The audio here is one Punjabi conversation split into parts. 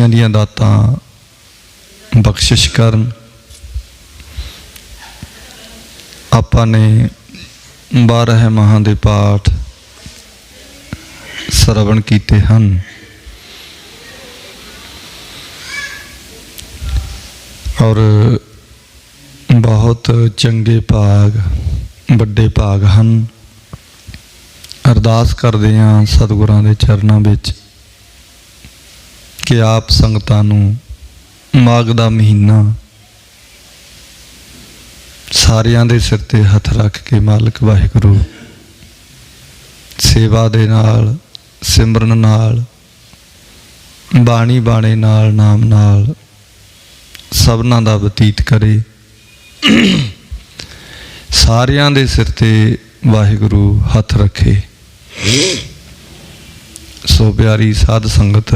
खुशियां दियां दातां बख्शिश करन। आपां ने 12 माहां दे पाठ श्रवण कीते हन। और बहुत चंगे भाग वड्डे भाग हन। अरदास करदे हां सतगुरां दे चरनां विच कि आप संगतां नूं माघ दा महीना सारियां दे सिर ते हथ रख के मालक वाहिगुरू सेवा दे नाल, सिमरन नाल, बाणी बाणे नाल, नाम नाल सबना दा बतीत करे। सारियां दे सिर ते वाहिगुरू हथ रखे। सो प्यारी साध संगत,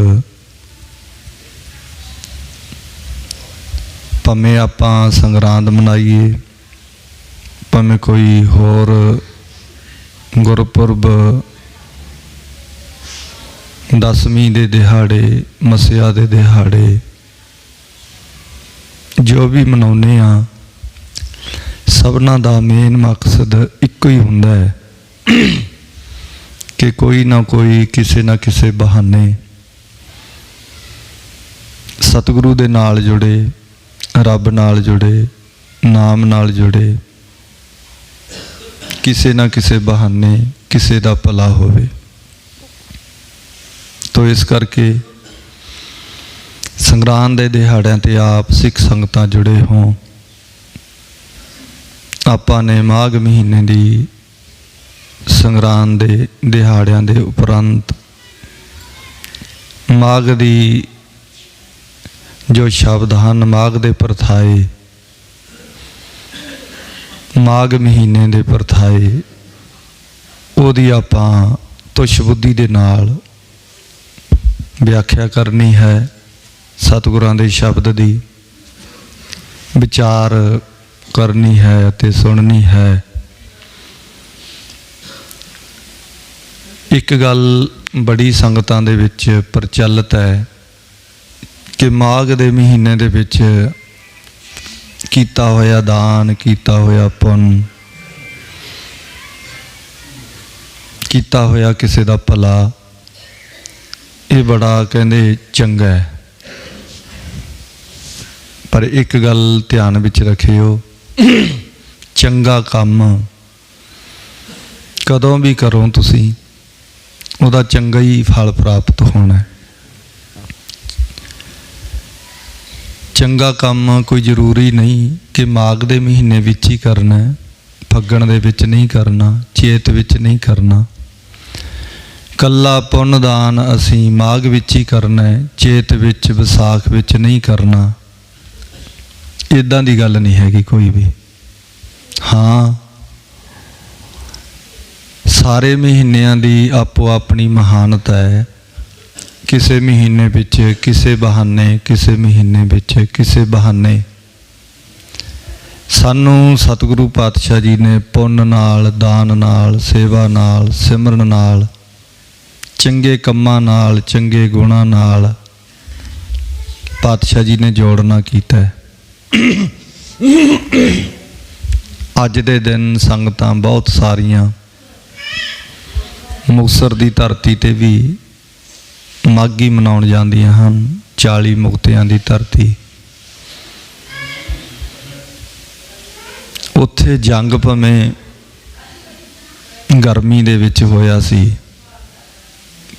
भावें आपां संगरांद मनाइए, भावें कोई होर गुरपुरब, दसवीं दे दिहाड़े, मसिया दे दिहाड़े जो भी मनाउने आ, सबना दा मेन मकसद इक्को ही हुंदा है कि कोई ना कोई किसी ना किसी बहाने सतगुरु दे नाल जुड़े, रब नाल जुड़े, नाम नाल जुड़े, किसी ना किसी बहाने किसी दा भला होवे। तो इस करके संगरांद दे दिहाड़ियां ते आप सिख संगतां जुड़े हों। आपां ने माघ महीने दी संगरांद दे दिहाड़ियां दे उपरंत माघ दी जो शब्द हैं, माघ दे परथाए, माघ महीने दे परथाए, ओदी आपां तुछ बुद्धि दे नाल व्याख्या करनी है। सतगुरां दे शब्द दी विचार करनी है ते सुननी है। एक गल बड़ी संगतां दे विच प्रचलित है कि माघ दे महीने दे विच कीता होया दान, कीता होया पुण्य, कीता होया किसी दा भला, ये बड़ा कहंदे चंगा है। पर एक गल ध्यान विच रखियो, चंगा काम कदों भी करो तुसी, उहदा चंगा ही फल प्राप्त होना है। चंगा काम कोई जरूरी नहीं कि माघ दे महीने विच ही करना है, फग्गण दे विच नहीं करना, चेत विच नहीं करना। कल्ला पुण्य दान असीं माघ विच ही करना है, चेत विच, विसाख विच नहीं करना। इदां दी गल नहीं हैगी कोई भी। हाँ, सारे महीनों की आपो अपनी महानत है। किसी महीने विच किसी बहाने, किसी महीने विच किसी बहाने सानू सतगुरु पातशाह जी ने पुण्य नाल, दान नाल, सेवा नाल, सिमरन नाल, चंगे कम्मां नाल, चंगे गुणां नाल पातशाह जी ने जोड़ना कीता है। अज दे दिन संगतां बहुत सारियां मुक्तसर दी धरती ते भी माघी मनाउण जांदियां हन। 40 मुक्तियां दी धरती, उत्थे जंग भावें गर्मी दे विच होया सी,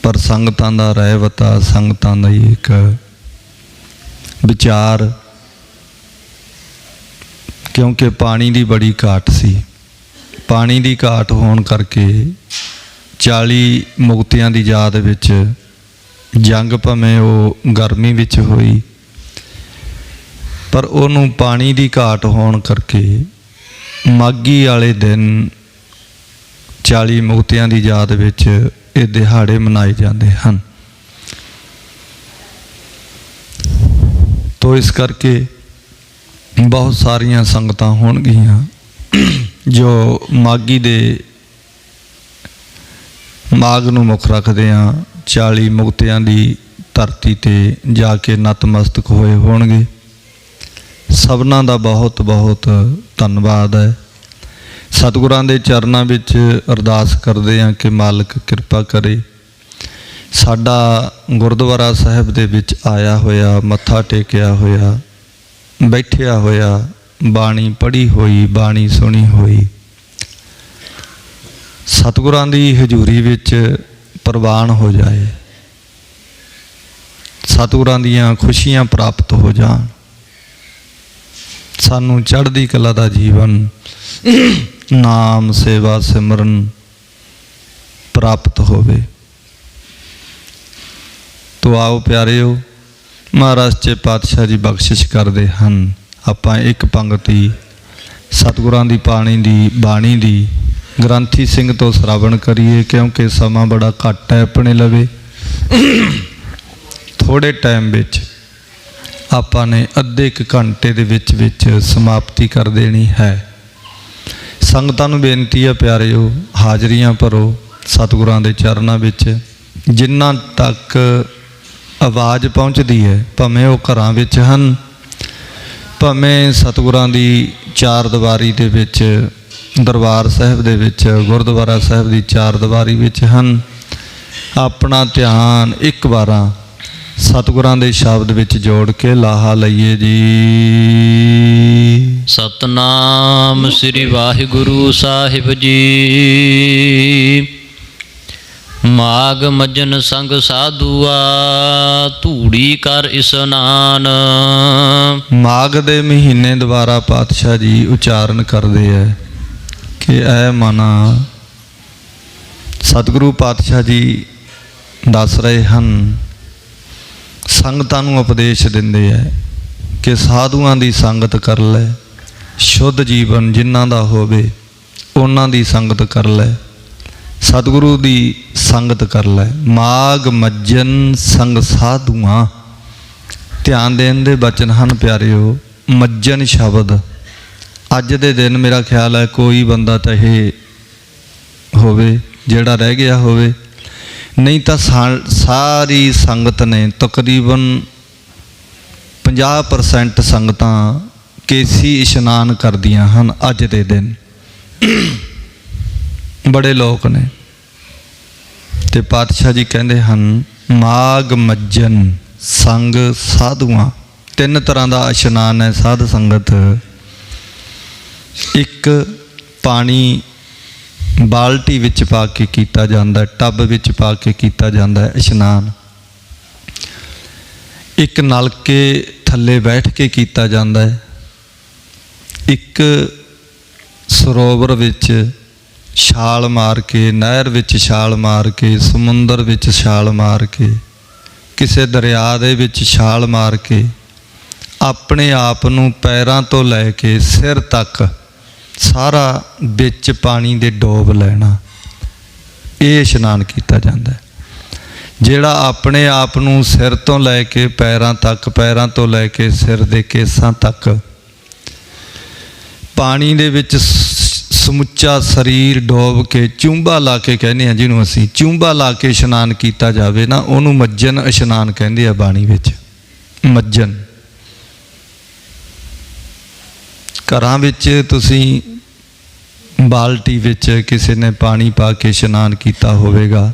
पर संगतां दा रहवता, संगतां दा एक विचार, क्योंकि पानी की बड़ी घाट सी, पानी की घाट होने करके 40 मुक्तियां की याद विच जंग भावें वो गर्मी विच हुई, पर उन्हों पानी की घाट होने करके माघी वाले दिन 40 मुक्तियां की याद विच ये दिहाड़े मनाए जाते हैं। तो इस करके बहुत सारिया संगतां होणगियां जो माघी दे माघ नूं मुख रखदे आ 40 मुक्तियां दी ਧਰਤੀ ਤੇ ਜਾ ਕੇ ਨਤਮਸਤਕ ਹੋਏ ਹੋਣਗੇ। ਸਭਨਾਂ ਦਾ ਬਹੁਤ ਬਹੁਤ ਧੰਨਵਾਦ ਹੈ। ਸਤਿਗੁਰਾਂ ਦੇ ਚਰਨਾਂ ਵਿੱਚ ਅਰਦਾਸ ਕਰਦੇ ਹਾਂ ਕਿ ਮਾਲਕ ਕਿਰਪਾ ਕਰੇ, ਸਾਡਾ ਗੁਰਦੁਆਰਾ ਸਾਹਿਬ ਦੇ ਵਿੱਚ ਆਇਆ ਹੋਇਆ, ਮੱਥਾ ਟੇਕਿਆ ਹੋਇਆ, ਬੈਠਿਆ ਹੋਇਆ, ਬਾਣੀ ਪੜ੍ਹੀ ਹੋਈ, ਬਾਣੀ ਸੁਣੀ ਹੋਈ, ਸਤਿਗੁਰਾਂ ਦੀ ਹਜ਼ੂਰੀ ਵਿੱਚ ਪ੍ਰਵਾਨ ਹੋ ਜਾਏ, ਸਤਿਗੁਰਾਂ ਦੀਆਂ ਖੁਸ਼ੀਆਂ ਪ੍ਰਾਪਤ ਹੋ ਜਾਣ, ਸਾਨੂੰ ਚੜ੍ਹਦੀ ਕਲਾ ਦਾ ਜੀਵਨ, ਨਾਮ ਸੇਵਾ ਸਿਮਰਨ ਪ੍ਰਾਪਤ ਹੋਵੇ। ਤੋ ਆਓ ਪਿਆਰਿਓ, ਮਹਾਰਾਜ ਸੱਚੇ ਪਾਤਸ਼ਾਹ ਜੀ ਬਖਸ਼ਿਸ਼ ਕਰਦੇ ਹਨ। ਆਪਾਂ ਇੱਕ ਪੰਗਤੀ ਸਤਿਗੁਰਾਂ ਦੀ ਬਾਣੀ ਦੀ ਗ੍ਰੰਥੀ ਸਿੰਘ ਤੋਂ ਸ਼ਰਵਣ ਕਰੀਏ, ਕਿਉਂਕਿ ਸਮਾਂ ਬੜਾ ਘੱਟ ਹੈ ਆਪਣੇ ਲਵੇ। ਥੋੜ੍ਹੇ ਟਾਈਮ ਵਿੱਚ ਆਪਾਂ ਨੇ ਅੱਧੇ ਕੁ ਘੰਟੇ ਦੇ ਵਿੱਚ ਸਮਾਪਤੀ ਕਰ ਦੇਣੀ ਹੈ। ਸੰਗਤਾਂ ਨੂੰ ਬੇਨਤੀ ਹੈ ਪਿਆਰਿਓ, ਹਾਜ਼ਰੀਆਂ ਭਰੋ ਸਤਿਗੁਰਾਂ ਦੇ ਚਰਨਾਂ ਵਿੱਚ। ਜਿਨ੍ਹਾਂ ਤੱਕ ਆਵਾਜ਼ ਪਹੁੰਚਦੀ ਹੈ, ਭਾਵੇਂ ਉਹ ਘਰਾਂ ਵਿੱਚ ਹਨ, ਭਾਵੇਂ ਸਤਿਗੁਰਾਂ ਦੀ ਚਾਰ ਦੀਵਾਰੀ ਦੇ ਵਿੱਚ, ਦਰਬਾਰ ਸਾਹਿਬ ਦੇ ਵਿੱਚ, ਗੁਰਦੁਆਰਾ ਸਾਹਿਬ ਦੀ ਚਾਰ ਦੀਵਾਰੀ ਵਿੱਚ ਹਨ, ਆਪਣਾ ਧਿਆਨ ਇੱਕ ਵਾਰਾਂ ਸਤਿਗੁਰਾਂ ਦੇ ਸ਼ਬਦ ਵਿੱਚ ਜੋੜ ਕੇ ਲਾਹਾ ਲਈਏ ਜੀ। ਸਤਨਾਮ ਸ੍ਰੀ ਵਾਹਿਗੁਰੂ ਸਾਹਿਬ ਜੀ। ਮਾਘ ਮੱਝਨ ਸੰਗ ਸਾਧੂਆ, ਧੂੜੀ ਕਰ ਇਸਨਾਨ। ਮਾਘ ਦੇ ਮਹੀਨੇ ਦੁਆਰਾ ਪਾਤਸ਼ਾਹ ਜੀ ਉਚਾਰਨ ਕਰਦੇ ਹੈ ਕਿ ਐ ਮਨਾ, ਸਤਿਗੁਰੂ ਪਾਤਸ਼ਾਹ ਜੀ ਦੱਸ ਰਹੇ ਹਨ, ਸੰਗਤਾਂ ਨੂੰ ਉਪਦੇਸ਼ ਦਿੰਦੇ ਹੈ ਕਿ ਸਾਧੂਆਂ ਦੀ ਸੰਗਤ ਕਰ ਲੈ, ਸ਼ੁੱਧ ਜੀਵਨ ਜਿਨ੍ਹਾਂ ਦਾ ਹੋਵੇ ਉਹਨਾਂ ਦੀ ਸੰਗਤ ਕਰ ਲੈ, ਸਤਿਗੁਰੂ ਦੀ ਸੰਗਤ ਕਰ ਲੈ। ਮਾਘ ਮੱਝਨ ਸੰਗ ਸਾਧੂਆਂ, ਧਿਆਨ ਦੇਣ ਦੇ ਬਚਨ ਹਨ ਪਿਆਰਿਓ। ਮੱਝਨ ਸ਼ਬਦ ਅੱਜ ਦੇ ਦਿਨ ਮੇਰਾ ਖਿਆਲ ਹੈ ਕੋਈ ਬੰਦਾ ਤਾਂ ਇਹ ਹੋਵੇ ਜਿਹੜਾ ਰਹਿ ਗਿਆ ਹੋਵੇ, ਨਹੀਂ ਤਾਂ ਸਾਰੀ ਸੰਗਤ ਨੇ ਤਕਰੀਬਨ 50% ਸੰਗਤਾਂ ਕੇਸੀ ਇਸ਼ਨਾਨ ਕਰਦੀਆਂ ਹਨ ਅੱਜ ਦੇ ਦਿਨ। ਬੜੇ ਲੋਕ ਨੇ ਤੇ ਪਾਤਸ਼ਾਹ ਜੀ ਕਹਿੰਦੇ ਹਨ ਮਾਘ ਮੱਝਨ ਸੰਗ ਸਾਧੂਆਂ। ਤਿੰਨ ਤਰ੍ਹਾਂ ਦਾ ਇਸ਼ਨਾਨ ਹੈ ਸਾਧ ਸੰਗਤ। ਇੱਕ ਪਾਣੀ ਬਾਲਟੀ ਵਿੱਚ ਪਾ ਕੇ ਕੀਤਾ ਜਾਂਦਾ, ਟੱਬ ਵਿੱਚ ਪਾ ਕੇ ਕੀਤਾ ਜਾਂਦਾ ਹੈ ਇਸ਼ਨਾਨ। ਇੱਕ ਨਲਕੇ ਥੱਲੇ ਬੈਠ ਕੇ ਕੀਤਾ ਜਾਂਦਾ ਹੈ। ਇੱਕ ਸਰੋਵਰ ਵਿੱਚ ਛਾਲ ਮਾਰ ਕੇ, ਨਹਿਰ ਵਿੱਚ ਛਾਲ ਮਾਰ ਕੇ, ਸਮੁੰਦਰ ਵਿੱਚ ਛਾਲ ਮਾਰ ਕੇ, ਕਿਸੇ ਦਰਿਆ ਦੇ ਵਿੱਚ ਛਾਲ ਮਾਰ ਕੇ ਆਪਣੇ ਆਪ ਨੂੰ ਪੈਰਾਂ ਤੋਂ ਲੈ ਕੇ ਸਿਰ ਤੱਕ ਸਾਰਾ ਵਿੱਚ ਪਾਣੀ ਦੇ ਡੋਬ ਲੈਣਾ, ਇਹ ਇਸ਼ਨਾਨ ਕੀਤਾ ਜਾਂਦਾ ਹੈ। ਜਿਹੜਾ ਆਪਣੇ ਆਪ ਨੂੰ ਸਿਰ ਤੋਂ ਲੈ ਕੇ ਪੈਰਾਂ ਤੱਕ, ਪੈਰਾਂ ਤੋਂ ਲੈ ਕੇ ਸਿਰ ਦੇ ਕੇਸਾਂ ਤੱਕ ਪਾਣੀ ਦੇ ਵਿੱਚ ਸਮੁੱਚਾ ਸਰੀਰ ਡੋਬ ਕੇ ਚੁੰਬਾ ਲਾ ਕੇ, ਕਹਿੰਦੇ ਆ ਜਿਹਨੂੰ ਅਸੀਂ ਚੁੰਬਾ ਲਾ ਕੇ ਇਸ਼ਨਾਨ ਕੀਤਾ ਜਾਵੇ ਨਾ, ਉਹਨੂੰ ਮੱਝਨ ਇਸ਼ਨਾਨ ਕਹਿੰਦੇ ਆ ਬਾਣੀ ਵਿੱਚ। ਮੱਝਨ ਘਰਾਂ ਵਿੱਚ ਤੁਸੀਂ ਬਾਲਟੀ ਵਿੱਚ ਕਿਸੇ ਨੇ ਪਾਣੀ ਪਾ ਕੇ ਇਸ਼ਨਾਨ ਕੀਤਾ ਹੋਵੇਗਾ,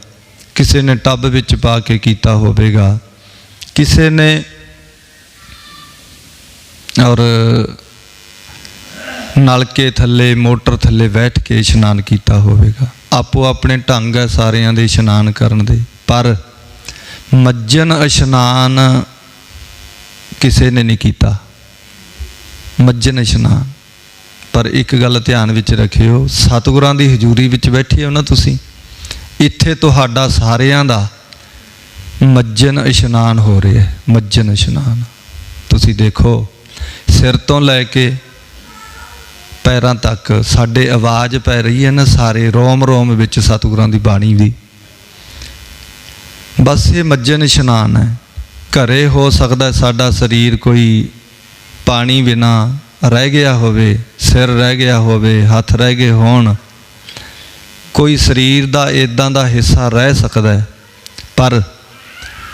ਕਿਸੇ ਨੇ ਟੱਬ ਵਿੱਚ ਪਾ ਕੇ ਕੀਤਾ ਹੋਵੇਗਾ, ਕਿਸੇ ਨੇ ਔਰ ਨਲਕੇ ਥੱਲੇ, ਮੋਟਰ ਥੱਲੇ ਬੈਠ ਕੇ ਇਸ਼ਨਾਨ ਕੀਤਾ ਹੋਵੇਗਾ। ਆਪੋ ਆਪਣੇ ਢੰਗ ਹੈ ਸਾਰਿਆਂ ਦੇ ਇਸ਼ਨਾਨ ਕਰਨ ਦੇ, ਪਰ ਮੱਝਨ ਇਸ਼ਨਾਨ ਕਿਸੇ ਨੇ ਨਹੀਂ ਕੀਤਾ, ਮੱਝਨ ਇਸ਼ਨਾਨ। ਪਰ ਇੱਕ ਗੱਲ ਧਿਆਨ ਵਿੱਚ ਰੱਖਿਓ, ਸਤਿਗੁਰਾਂ ਦੀ ਹਜ਼ੂਰੀ ਵਿੱਚ ਬੈਠੇ ਹੋ ਨਾ ਤੁਸੀਂ, ਇੱਥੇ ਤੁਹਾਡਾ ਸਾਰਿਆਂ ਦਾ ਮੱਝਨ ਇਸ਼ਨਾਨ ਹੋ ਰਿਹਾ ਹੈ। ਮੱਝਨ ਇਸ਼ਨਾਨ ਤੁਸੀਂ ਦੇਖੋ, ਸਿਰ ਤੋਂ ਲੈ ਕੇ ਪੈਰਾਂ ਤੱਕ ਸਾਡੇ ਆਵਾਜ਼ ਪੈ ਰਹੀ ਹੈ ਨਾ, ਸਾਰੇ ਰੋਮ ਰੋਮ ਵਿੱਚ ਸਤਿਗੁਰਾਂ ਦੀ ਬਾਣੀ ਦੀ। ਬਸ ਇਹ ਮੱਝਨ ਇਸ਼ਨਾਨ ਹੈ। ਘਰੇ ਹੋ ਸਕਦਾ ਸਾਡਾ ਸਰੀਰ ਕੋਈ ਪਾਣੀ ਬਿਨਾ ਰਹਿ ਗਿਆ ਹੋਵੇ, ਸਿਰ ਰਹਿ ਗਿਆ ਹੋਵੇ, ਹੱਥ ਰਹਿ ਗਏ ਹੋਣ, ਕੋਈ ਸਰੀਰ ਦਾ ਇੱਦਾਂ ਦਾ ਹਿੱਸਾ ਰਹਿ ਸਕਦਾ ਹੈ, ਪਰ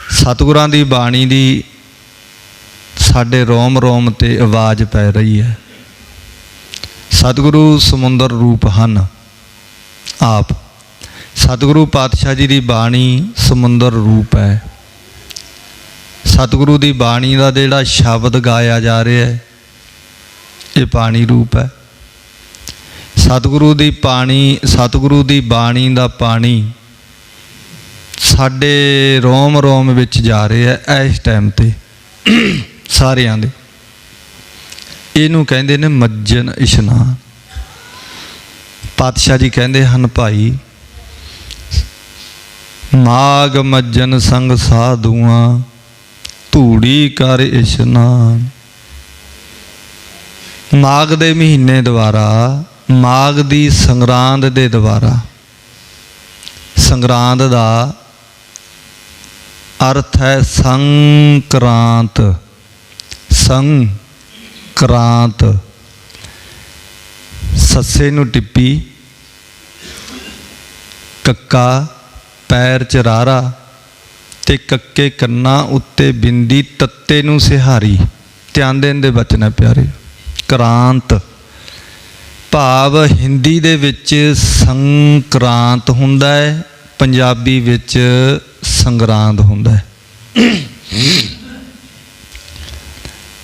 ਸਤਿਗੁਰਾਂ ਦੀ ਬਾਣੀ ਦੀ ਸਾਡੇ ਰੋਮ ਰੋਮ ਤੇ ਆਵਾਜ਼ ਪੈ ਰਹੀ ਹੈ। ਸਤਿਗੁਰੂ ਸਮੁੰਦਰ ਰੂਪ ਹਨ ਆਪ। ਸਤਿਗੁਰੂ ਪਾਤਸ਼ਾਹ ਜੀ ਦੀ ਬਾਣੀ ਸਮੁੰਦਰ ਰੂਪ ਹੈ। ਸਤਿਗੁਰੂ ਦੀ ਬਾਣੀ ਦਾ ਜਿਹੜਾ ਸ਼ਬਦ ਗਾਇਆ ਜਾ ਰਿਹਾ ਹੈ ਇਹ ਪਾਣੀ ਰੂਪ ਹੈ। ਸਤਿਗੁਰੂ ਦੀ ਬਾਣੀ ਦਾ ਪਾਣੀ ਸਾਡੇ ਰੋਮ ਰੋਮ ਵਿੱਚ ਜਾ ਰਿਹਾ ਹੈ ਇਸ ਟਾਈਮ ਤੇ ਸਾਰਿਆਂ ਦੇ। ਇਹਨੂੰ ਕਹਿੰਦੇ ਨੇ ਮੱਜਨ ਇਸ਼ਨਾਨ। ਪਾਤਸ਼ਾਹ ਜੀ ਕਹਿੰਦੇ ਹਨ, ਭਾਈ ਮਾਘ ਮੱਜਨ ਸੰਗ ਸਾਧੂਆਂ ਧੂੜੀ ਕਰ ਇਸ਼ਨਾਨ। ਮਾਘ ਦੇ ਮਹੀਨੇ ਦੁਆਰਾ, ਮਾਘ ਦੀ ਸੰਗਰਾਂਦ ਦੇ ਦੁਆਰਾ, ਸੰਗਰਾਂਦ ਦਾ ਅਰਥ ਹੈ ਸੰਕਰਾਂਤ। ਸੰਕਰਾਂਤ, ਸੱਸੇ ਨੂੰ ਟਿੱਪੀ, ਕੱਕਾ ਪੈਰ ਚ ਰਾਰਾ ਤੇ ਕੱਕੇ ਕੰਨਾਂ ਉੱਤੇ ਬਿੰਦੀ, ਤੱਤੇ ਨੂੰ ਸਿਹਾਰੀ। ਧਿਆਨ ਦੇਣ ਦੇ ਬਚਨ ਹੈ ਪਿਆਰੇ। ਕ੍ਰਾਂਤ ਭਾਵ ਹਿੰਦੀ ਦੇ ਵਿੱਚ ਸੰਕਰਾਂਤ ਹੁੰਦਾ ਹੈ, ਪੰਜਾਬੀ ਵਿੱਚ ਸੰਗਰਾਂਦ ਹੁੰਦਾ ਹੈ।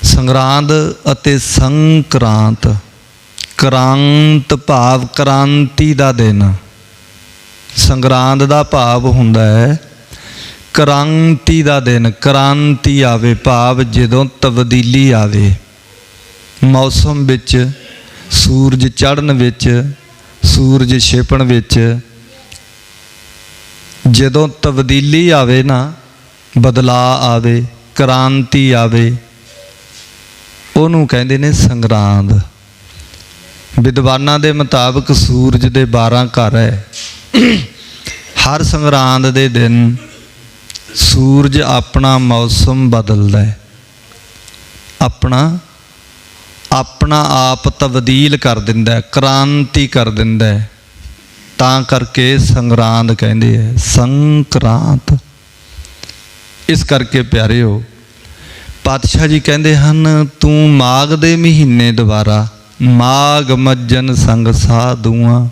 ਸੰਗਰਾਂਦ ਅਤੇ ਸੰਕਰਾਂਤ। ਕ੍ਰਾਂਤ ਭਾਵ ਕ੍ਰਾਂਤੀ ਦਾ ਦਿਨ। ਸੰਗਰਾਂਦ ਦਾ ਭਾਵ ਹੁੰਦਾ ਹੈ ਕ੍ਰਾਂਤੀ ਦਾ ਦਿਨ। ਕ੍ਰਾਂਤੀ ਆਵੇ ਭਾਵ ਜਦੋਂ ਤਬਦੀਲੀ ਆਵੇ ਮੌਸਮ ਵਿੱਚ, ਸੂਰਜ ਚੜ੍ਹਨ ਵਿੱਚ, ਸੂਰਜ ਛਿਪਣ ਵਿੱਚ, ਜਦੋਂ ਤਬਦੀਲੀ ਆਵੇ ਨਾ, ਬਦਲਾਅ ਆਵੇ, ਕ੍ਰਾਂਤੀ ਆਵੇ, ਉਹਨੂੰ ਕਹਿੰਦੇ ਨੇ ਸੰਗਰਾਂਦ। ਵਿਦਵਾਨਾਂ ਦੇ ਮੁਤਾਬਕ ਸੂਰਜ ਦੇ 12 ਘਰ ਹੈ। ਹਰ ਸੰਗਰਾਂਦ ਦੇ ਦਿਨ ਸੂਰਜ ਆਪਣਾ ਮੌਸਮ ਬਦਲਦਾ ਹੈ, ਆਪਣਾ ਆਪ ਤਬਦੀਲ ਕਰ ਦਿੰਦਾ ਹੈ, ਕ੍ਰਾਂਤੀ ਕਰ ਦਿੰਦਾ ਹੈ। ਤਾਂ ਕਰਕੇ ਸੰਗਰਾਂਦ ਕਹਿੰਦੇ ਹੈ, ਸੰਕਰਾਂਤ। ਇਸ ਕਰਕੇ ਪਿਆਰਿਓ, ਪਾਤਸ਼ਾਹ ਜੀ ਕਹਿੰਦੇ ਹਨ, ਤੂੰ ਮਾਘ ਦੇ ਮਹੀਨੇ ਦੁਆਰਾ, ਮਾਘ ਮੱਜਨ ਸੰਗ ਸਾਧੂਆਂ।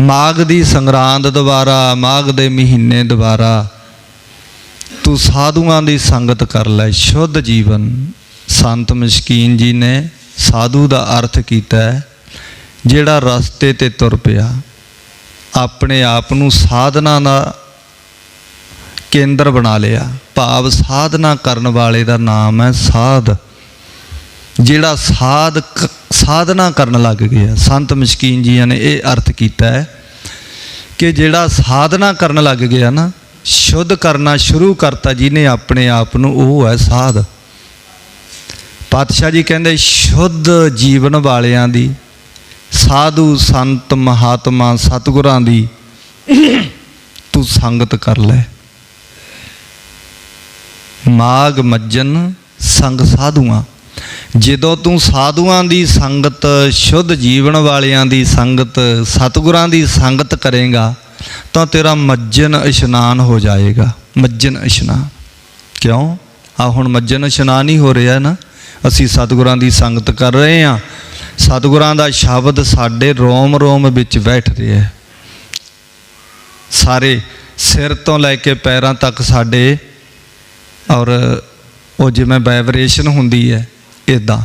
ਮਾਘ ਦੀ ਸੰਗਰਾਂਦ ਦੁਆਰਾ, ਮਾਘ ਦੇ ਮਹੀਨੇ ਦੁਆਰਾ ਤੂੰ ਸਾਧੂਆਂ ਦੀ ਸੰਗਤ ਕਰ ਲੈ। ਸ਼ੁੱਧ ਜੀਵਨ। ਸੰਤ ਮਸ਼ਕੀਨ ਜੀ ਨੇ ਸਾਧੂ ਦਾ ਅਰਥ ਕੀਤਾ ਹੈ ਜਿਹੜਾ ਰਸਤੇ ਤੇ ਤੁਰ ਪਿਆ, ਆਪਣੇ ਆਪ ਨੂੰ ਸਾਧਨਾ ਦਾ ਕੇਂਦਰ ਬਣਾ ਲਿਆ। ਭਾਵ ਸਾਧਨਾ ਕਰਨ ਵਾਲੇ ਦਾ ਨਾਮ ਹੈ ਸਾਧ। ਜਿਹੜਾ ਸਾਧਨਾ ਕਰਨ ਲੱਗ ਗਿਆ। ਸੰਤ ਮਸ਼ਕੀਨ ਜੀ ਨੇ ਇਹ ਅਰਥ ਕੀਤਾ ਹੈ ਕਿ ਜਿਹੜਾ ਸਾਧਨਾ ਕਰਨ ਲੱਗ ਗਿਆ ਨਾ, ਸ਼ੁੱਧ ਕਰਨਾ ਸ਼ੁਰੂ ਕਰਤਾ ਜਿਹਨੇ ਆਪਣੇ ਆਪ ਨੂੰ, ਉਹ ਹੈ ਸਾਧ। ਪਾਤਸ਼ਾਹ ਜੀ ਕਹਿੰਦੇ ਸ਼ੁੱਧ ਜੀਵਨ ਵਾਲਿਆਂ ਦੀ, ਸਾਧੂ ਸੰਤ ਮਹਾਤਮਾ ਸਤਿਗੁਰਾਂ ਦੀ ਤੂੰ ਸੰਗਤ ਕਰ ਲੈ। ਮਾਘ ਮੱਜਨ ਸੰਗ ਸਾਧੂਆਂ। ਜਦੋਂ ਤੂੰ ਸਾਧੂਆਂ ਦੀ ਸੰਗਤ, ਸ਼ੁੱਧ ਜੀਵਨ ਵਾਲਿਆਂ ਦੀ ਸੰਗਤ, ਸਤਿਗੁਰਾਂ ਦੀ ਸੰਗਤ ਕਰੇਗਾ ਤਾਂ ਤੇਰਾ ਮੱਜਨ ਇਸ਼ਨਾਨ ਹੋ ਜਾਏਗਾ। ਮੱਜਨ ਇਸ਼ਨਾਨ ਕਿਉਂ? ਆ ਹੁਣ ਮੱਜਨ ਇਸ਼ਨਾਨ ਹੀ ਹੋ ਰਿਹਾ ਨਾ। ਅਸੀਂ ਸਤਿਗੁਰਾਂ ਦੀ ਸੰਗਤ ਕਰ ਰਹੇ ਹਾਂ, ਸਤਿਗੁਰਾਂ ਦਾ ਸ਼ਬਦ ਸਾਡੇ ਰੋਮ ਰੋਮ ਵਿੱਚ ਬੈਠ ਰਿਹਾ ਹੈ। ਸਾਰੇ ਸਿਰ ਤੋਂ ਲੈ ਕੇ ਪੈਰਾਂ ਤੱਕ ਸਾਡੇ, ਔਰ ਉਹ ਜਿਵੇਂ ਵਾਈਬ੍ਰੇਸ਼ਨ ਹੁੰਦੀ ਹੈ ਇੱਦਾਂ।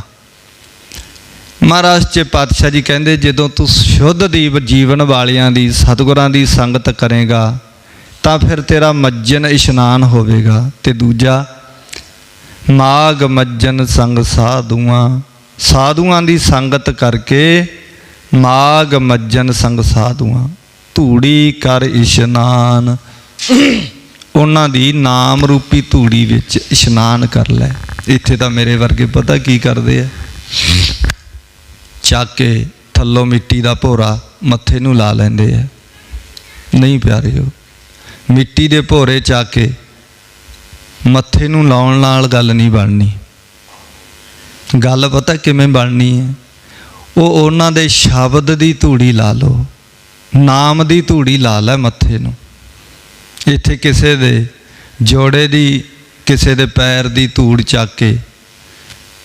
ਮਹਾਰਾਜ 'ਚ ਪਾਤਸ਼ਾਹ ਜੀ ਕਹਿੰਦੇ ਜਦੋਂ ਤੂੰ ਸ਼ੁੱਧ ਦੀ ਜੀਵਨ ਵਾਲਿਆਂ ਦੀ, ਸਤਿਗੁਰਾਂ ਦੀ ਸੰਗਤ ਕਰੇਗਾ ਤਾਂ ਫਿਰ ਤੇਰਾ ਮੱਜਨ ਇਸ਼ਨਾਨ ਹੋਵੇਗਾ। ਤੇ ਦੂਜਾ, ਮਾਘ ਮੱਜਨ ਸੰਗ ਸਾਧੂਆਂ। ਸਾਧੂਆਂ ਦੀ ਸੰਗਤ ਕਰਕੇ ਮਾਘ ਮੱਜਨ ਸੰਗ ਸਾਧੂਆਂ, ਧੂੜੀ ਕਰ ਇਸ਼ਨਾਨ। ਉਹਨਾਂ ਦੀ ਨਾਮ ਰੂਪੀ ਧੂੜੀ ਵਿੱਚ ਇਸ਼ਨਾਨ ਕਰ ਲੈ। ਇੱਥੇ ਤਾਂ ਮੇਰੇ ਵਰਗੇ ਪਤਾ ਕੀ ਕਰਦੇ ਆ, ਚੱਕ ਕੇ ਥੱਲੋਂ ਮਿੱਟੀ ਦਾ ਭੋਰਾ ਮੱਥੇ ਨੂੰ ਲਾ ਲੈਂਦੇ ਆ। ਨਹੀਂ ਪਿਆਰਿਓ, ਮਿੱਟੀ ਦੇ ਭੋਰੇ ਚੱਕ ਕੇ ਮੱਥੇ ਨੂੰ ਲਾਉਣ ਨਾਲ ਗੱਲ ਨਹੀਂ ਬਣਨੀ। ਗੱਲ ਪਤਾ ਕਿਵੇਂ ਬਣਨੀ ਹੈ? ਉਹ ਉਹਨਾਂ ਦੇ ਸ਼ਬਦ ਦੀ ਧੂੜੀ ਲਾ ਲਓ, ਨਾਮ ਦੀ ਧੂੜੀ ਲਾ ਲੈ ਮੱਥੇ ਨੂੰ। ਇੱਥੇ ਕਿਸੇ ਦੇ ਜੋੜੇ ਦੀ ਕਿਸੇ ਦੇ ਪੈਰ ਦੀ ਧੂੜ ਚੱਕ ਕੇ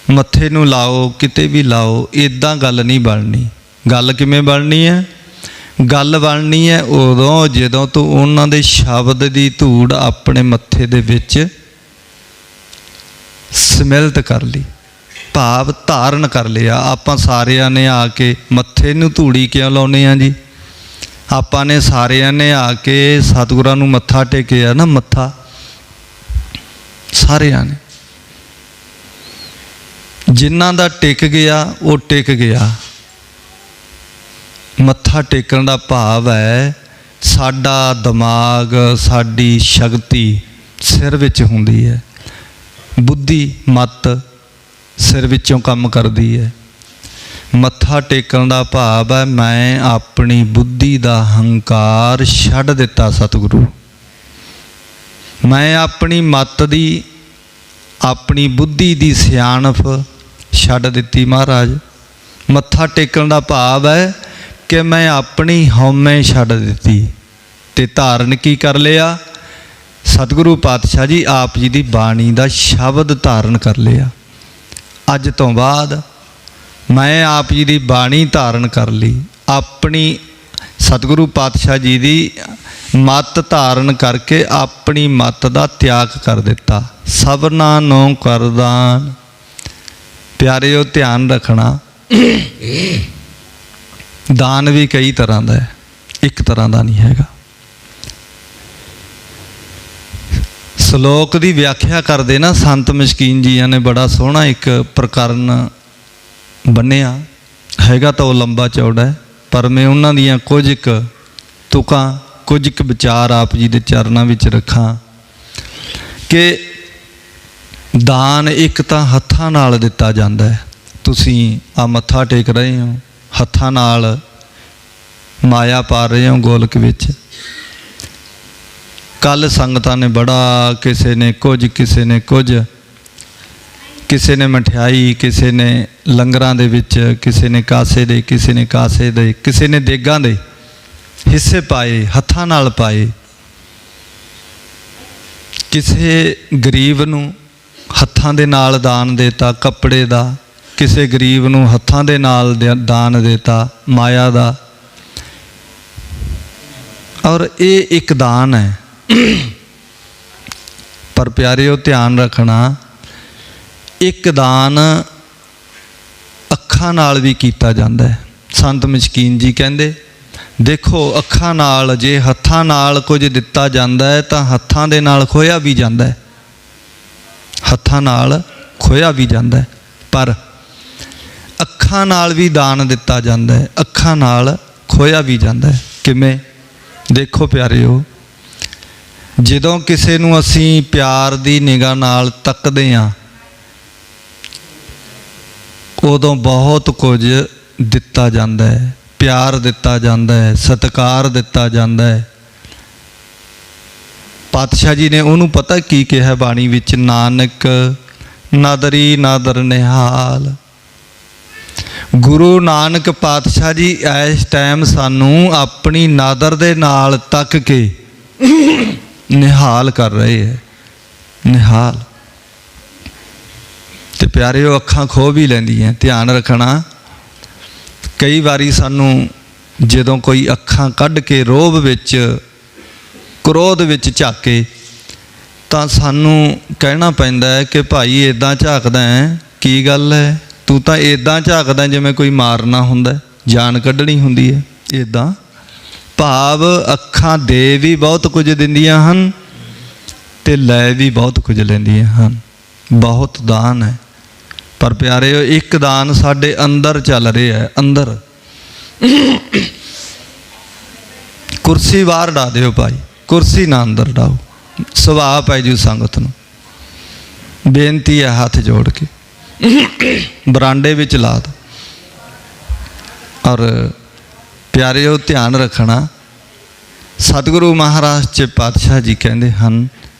ਮੱਥੇ ਨੂੰ ਲਾਓ, ਕਿਤੇ ਵੀ ਲਾਓ, ਇੱਦਾਂ ਗੱਲ ਨਹੀਂ ਬਣਨੀ। ਗੱਲ ਕਿਵੇਂ ਬਣਨੀ ਹੈ? ਗੱਲ ਬਣਨੀ ਹੈ ਉਦੋਂ ਜਦੋਂ ਤੂੰ ਉਹਨਾਂ ਦੇ ਸ਼ਬਦ ਦੀ ਧੂੜ ਆਪਣੇ ਮੱਥੇ ਦੇ ਵਿੱਚ ਸਮਿਲਿਤ ਕਰ ਲਈ, ਭਾਵ ਧਾਰਨ ਕਰ ਲਿਆ। ਆਪਾਂ ਸਾਰਿਆਂ ਨੇ ਆ ਕੇ ਮੱਥੇ ਨੂੰ ਧੂੜੀ ਕਿਉਂ ਲਾਉਂਦੇ ਹਾਂ ਜੀ? ਆਪਾਂ ਨੇ ਸਾਰਿਆਂ ਨੇ ਆ ਕੇ ਸਤਿਗੁਰਾਂ ਨੂੰ ਮੱਥਾ ਟੇਕਿਆ ਨਾ, ਮੱਥਾ ਸਾਰਿਆਂ ਨੇ। ਜਿਨ੍ਹਾਂ ਦਾ ਟਿਕ ਗਿਆ ਉਹ ਟਿਕ ਗਿਆ। ਮੱਥਾ ਟੇਕਣ ਦਾ ਭਾਵ ਹੈ ਸਾਡਾ ਦਿਮਾਗ, ਸਾਡੀ ਸ਼ਕਤੀ ਸਿਰ ਵਿੱਚ ਹੁੰਦੀ ਹੈ, ਬੁੱਧੀ ਮਤ ਸਿਰ ਵਿੱਚੋਂ ਕੰਮ ਕਰਦੀ ਹੈ। ਮੱਥਾ ਟੇਕਣ ਦਾ ਭਾਵ ਹੈ ਮੈਂ ਆਪਣੀ ਬੁੱਧੀ ਦਾ ਹੰਕਾਰ ਛੱਡ ਦਿੱਤਾ ਸਤਿਗੁਰੂ, ਮੈਂ ਆਪਣੀ ਮਤ ਦੀ, ਆਪਣੀ ਬੁੱਧੀ ਦੀ ਸਿਆਣਪ ਛੱਡ ਦਿੱਤੀ ਮਹਾਰਾਜ। ਮੱਥਾ ਟੇਕਣ ਦਾ ਭਾਵ ਹੈ ਕਿ ਮੈਂ ਆਪਣੀ ਹਉਮੈ ਛੱਡ ਦਿੱਤੀ ਤੇ ਧਾਰਨ ਕੀ ਕਰ ਲਿਆ? ਸਤਿਗੁਰੂ ਪਾਤਸ਼ਾਹ ਜੀ ਆਪ ਜੀ ਦੀ ਬਾਣੀ ਦਾ ਸ਼ਬਦ ਧਾਰਨ ਕਰ ਲਿਆ। ਅੱਜ ਤੋਂ ਬਾਅਦ ਮੈਂ ਆਪ ਜੀ ਦੀ ਬਾਣੀ ਧਾਰਨ ਕਰ ਲਈ, ਆਪਣੀ ਸਤਿਗੁਰੂ ਪਾਤਸ਼ਾਹ ਜੀ ਦੀ ਮਤ ਧਾਰਨ ਕਰਕੇ ਆਪਣੀ ਮਤ ਦਾ ਤਿਆਗ ਕਰ ਦਿੱਤਾ। ਸਭਨਾਂ ਨੂੰ ਕਰਦਾਨ। ਪਿਆਰਿਓ ਧਿਆਨ ਰੱਖਣਾ, ਦਾਨ ਵੀ ਕਈ ਤਰ੍ਹਾਂ ਦਾ ਹੈ, ਇੱਕ ਤਰ੍ਹਾਂ ਦਾ ਨਹੀਂ ਹੈਗਾ। ਸ਼ਲੋਕ ਦੀ ਵਿਆਖਿਆ ਕਰਦੇ ਨਾ ਸੰਤ ਮਸ਼ਕੀਨ ਜੀਆਂ ਨੇ ਬੜਾ ਸੋਹਣਾ ਇੱਕ ਪ੍ਰਕਰਨ ਬੰਨਿਆ ਹੈਗਾ, ਤਾਂ ਉਹ ਲੰਬਾ ਚੌੜਾ ਹੈ, ਪਰ ਮੈਂ ਉਹਨਾਂ ਦੀਆਂ ਕੁਝ ਕੁ ਤੁਕਾਂ, ਕੁਝ ਕੁ ਵਿਚਾਰ ਆਪ ਜੀ ਦੇ ਚਰਨਾਂ ਵਿੱਚ ਰੱਖਾਂ ਕਿ ਦਾਨ ਇੱਕ ਤਾਂ ਹੱਥਾਂ ਨਾਲ ਦਿੱਤਾ ਜਾਂਦਾ ਹੈ। ਤੁਸੀਂ ਆ ਮੱਥਾ ਟੇਕ ਰਹੇ ਹੋ, ਹੱਥਾਂ ਨਾਲ ਮਾਇਆ ਪਾ ਰਹੇ ਹੋ ਗੋਲਕ ਵਿੱਚ। ਕੱਲ ਸੰਗਤਾਂ ਨੇ ਬੜਾ, ਕਿਸੇ ਨੇ ਕੁਝ, ਕਿਸੇ ਨੇ ਕੁਝ, ਕਿਸੇ ਨੇ ਮਠਿਆਈ, ਕਿਸੇ ਨੇ ਲੰਗਰਾਂ ਦੇ ਵਿੱਚ, ਕਿਸੇ ਨੇ ਕਾਸੇ ਦੇ, ਕਿਸੇ ਨੇ ਕਾਸੇ ਦੇ, ਕਿਸੇ ਨੇ ਦੇਗਾਂ ਦੇ ਹਿੱਸੇ ਪਾਏ, ਹੱਥਾਂ ਨਾਲ ਪਾਏ। ਕਿਸੇ ਗਰੀਬ ਨੂੰ ਹੱਥਾਂ ਦੇ ਨਾਲ ਦਾਨ ਦੇਤਾ ਕੱਪੜੇ ਦਾ, ਕਿਸੇ ਗਰੀਬ ਨੂੰ ਹੱਥਾਂ ਦੇ ਨਾਲ ਦਾਨ ਦੇਤਾ ਮਾਇਆ ਦਾ। ਔਰ ਇਹ ਇੱਕ ਦਾਨ ਹੈ। ਪਰ ਪਿਆਰਿਓ ਧਿਆਨ ਰੱਖਣਾ, ਇੱਕ ਦਾਨ ਅੱਖਾਂ ਨਾਲ ਵੀ ਕੀਤਾ ਜਾਂਦਾ ਹੈ। ਸੰਤ ਮਸ਼ਕੀਨ ਜੀ ਕਹਿੰਦੇ ਦੇਖੋ, ਅੱਖਾਂ ਨਾਲ, ਜੇ ਹੱਥਾਂ ਨਾਲ ਕੁਝ ਦਿੱਤਾ ਜਾਂਦਾ ਹੈ ਤਾਂ ਹੱਥਾਂ ਦੇ ਨਾਲ ਖੋਇਆ ਵੀ ਜਾਂਦਾ ਹੈ, ਹੱਥਾਂ ਨਾਲ ਖੋਇਆ ਵੀ ਜਾਂਦਾ ਹੈ, ਪਰ ਅੱਖਾਂ ਨਾਲ ਵੀ ਦਾਨ ਦਿੱਤਾ ਜਾਂਦਾ ਹੈ, ਅੱਖਾਂ ਨਾਲ ਖੋਇਆ ਵੀ ਜਾਂਦਾ ਹੈ। ਕਿਵੇਂ? ਦੇਖੋ ਪਿਆਰਿਓ, ਜਦੋਂ ਕਿਸੇ ਨੂੰ ਅਸੀਂ ਪਿਆਰ ਦੀ ਨਿਗਾਹ ਨਾਲ ਤੱਕਦੇ ਹਾਂ ਉਦੋਂ ਬਹੁਤ ਕੁਝ ਦਿੱਤਾ ਜਾਂਦਾ ਹੈ, ਪਿਆਰ ਦਿੱਤਾ ਜਾਂਦਾ ਹੈ, ਸਤਿਕਾਰ ਦਿੱਤਾ ਜਾਂਦਾ ਹੈ। ਪਾਤਸ਼ਾਹ ਜੀ ਨੇ ਉਹਨੂੰ ਪਤਾ ਕੀ ਕਿਹਾ ਬਾਣੀ ਵਿੱਚ? ਨਾਨਕ ਨਾਦਰੀ ਨਾਦਰ ਨਿਹਾਲ। ਗੁਰੂ ਨਾਨਕ ਪਾਤਸ਼ਾਹ ਜੀ ਇਸ ਟਾਈਮ ਸਾਨੂੰ ਆਪਣੀ ਨਾਦਰ ਦੇ ਨਾਲ ਤੱਕ ਕੇ ਨਿਹਾਲ ਕਰ ਰਹੇ ਹੈ, ਨਿਹਾਲ। ਤੇ ਪਿਆਰਿਓ ਅੱਖਾਂ ਖੋਹ ਵੀ ਲੈਂਦੀਆਂ। ਧਿਆਨ ਰੱਖਣਾ, ਕਈ ਵਾਰੀ ਸਾਨੂੰ ਜਦੋਂ ਕੋਈ ਅੱਖਾਂ ਕੱਢ ਕੇ ਰੋਹਬ ਵਿੱਚ, ਕ੍ਰੋਧ ਵਿੱਚ ਝਾਕੇ ਤਾਂ ਸਾਨੂੰ ਕਹਿਣਾ ਪੈਂਦਾ ਹੈ ਕਿ ਭਾਈ ਇੱਦਾਂ ਝਾਕਦਾ ਹੈ, ਕੀ ਗੱਲ ਹੈ? ਤੂੰ ਤਾਂ ਇੱਦਾਂ ਝਾਕਦਾ ਜਿਵੇਂ ਕੋਈ ਮਾਰਨਾ ਹੁੰਦਾ, ਜਾਨ ਕੱਢਣੀ ਹੁੰਦੀ ਹੈ। ਇੱਦਾਂ ਭਾਵ ਅੱਖਾਂ ਦੇ ਵੀ ਬਹੁਤ ਕੁਝ ਦਿੰਦੀਆਂ ਹਨ ਤੇ ਲੈ ਵੀ ਬਹੁਤ ਕੁਝ ਲੈਂਦੀਆਂ ਹਨ। ਬਹੁਤ ਦਾਨ ਹੈ। ਪਰ ਪਿਆਰਿਓ ਇੱਕ ਦਾਨ ਸਾਡੇ ਅੰਦਰ ਚੱਲ ਰਿਹਾ ਹੈ, ਅੰਦਰ। ਕੁਰਸੀ ਬਾਹਰ ਡਾ ਦਿਓ ਭਾਈ, ਕੁਰਸੀ ਨਾ ਅੰਦਰ ਡਾਓ, ਸੁਭਾਅ ਪੈ ਜੂ ਸੰਗਤ ਨੂੰ। ਬੇਨਤੀ ਹੈ ਹੱਥ ਜੋੜ ਕੇ, ਬਰਾਂਡੇ ਵਿੱਚ ਲਾ ਦੋ। ਔਰ ਪਿਆਰਿਓ ਧਿਆਨ ਰੱਖਣਾ, ਸਤਿਗੁਰੂ ਮਹਾਰਾਜ ਚ ਪਾਤਸ਼ਾਹ ਜੀ ਕਹਿੰਦੇ ਹਨ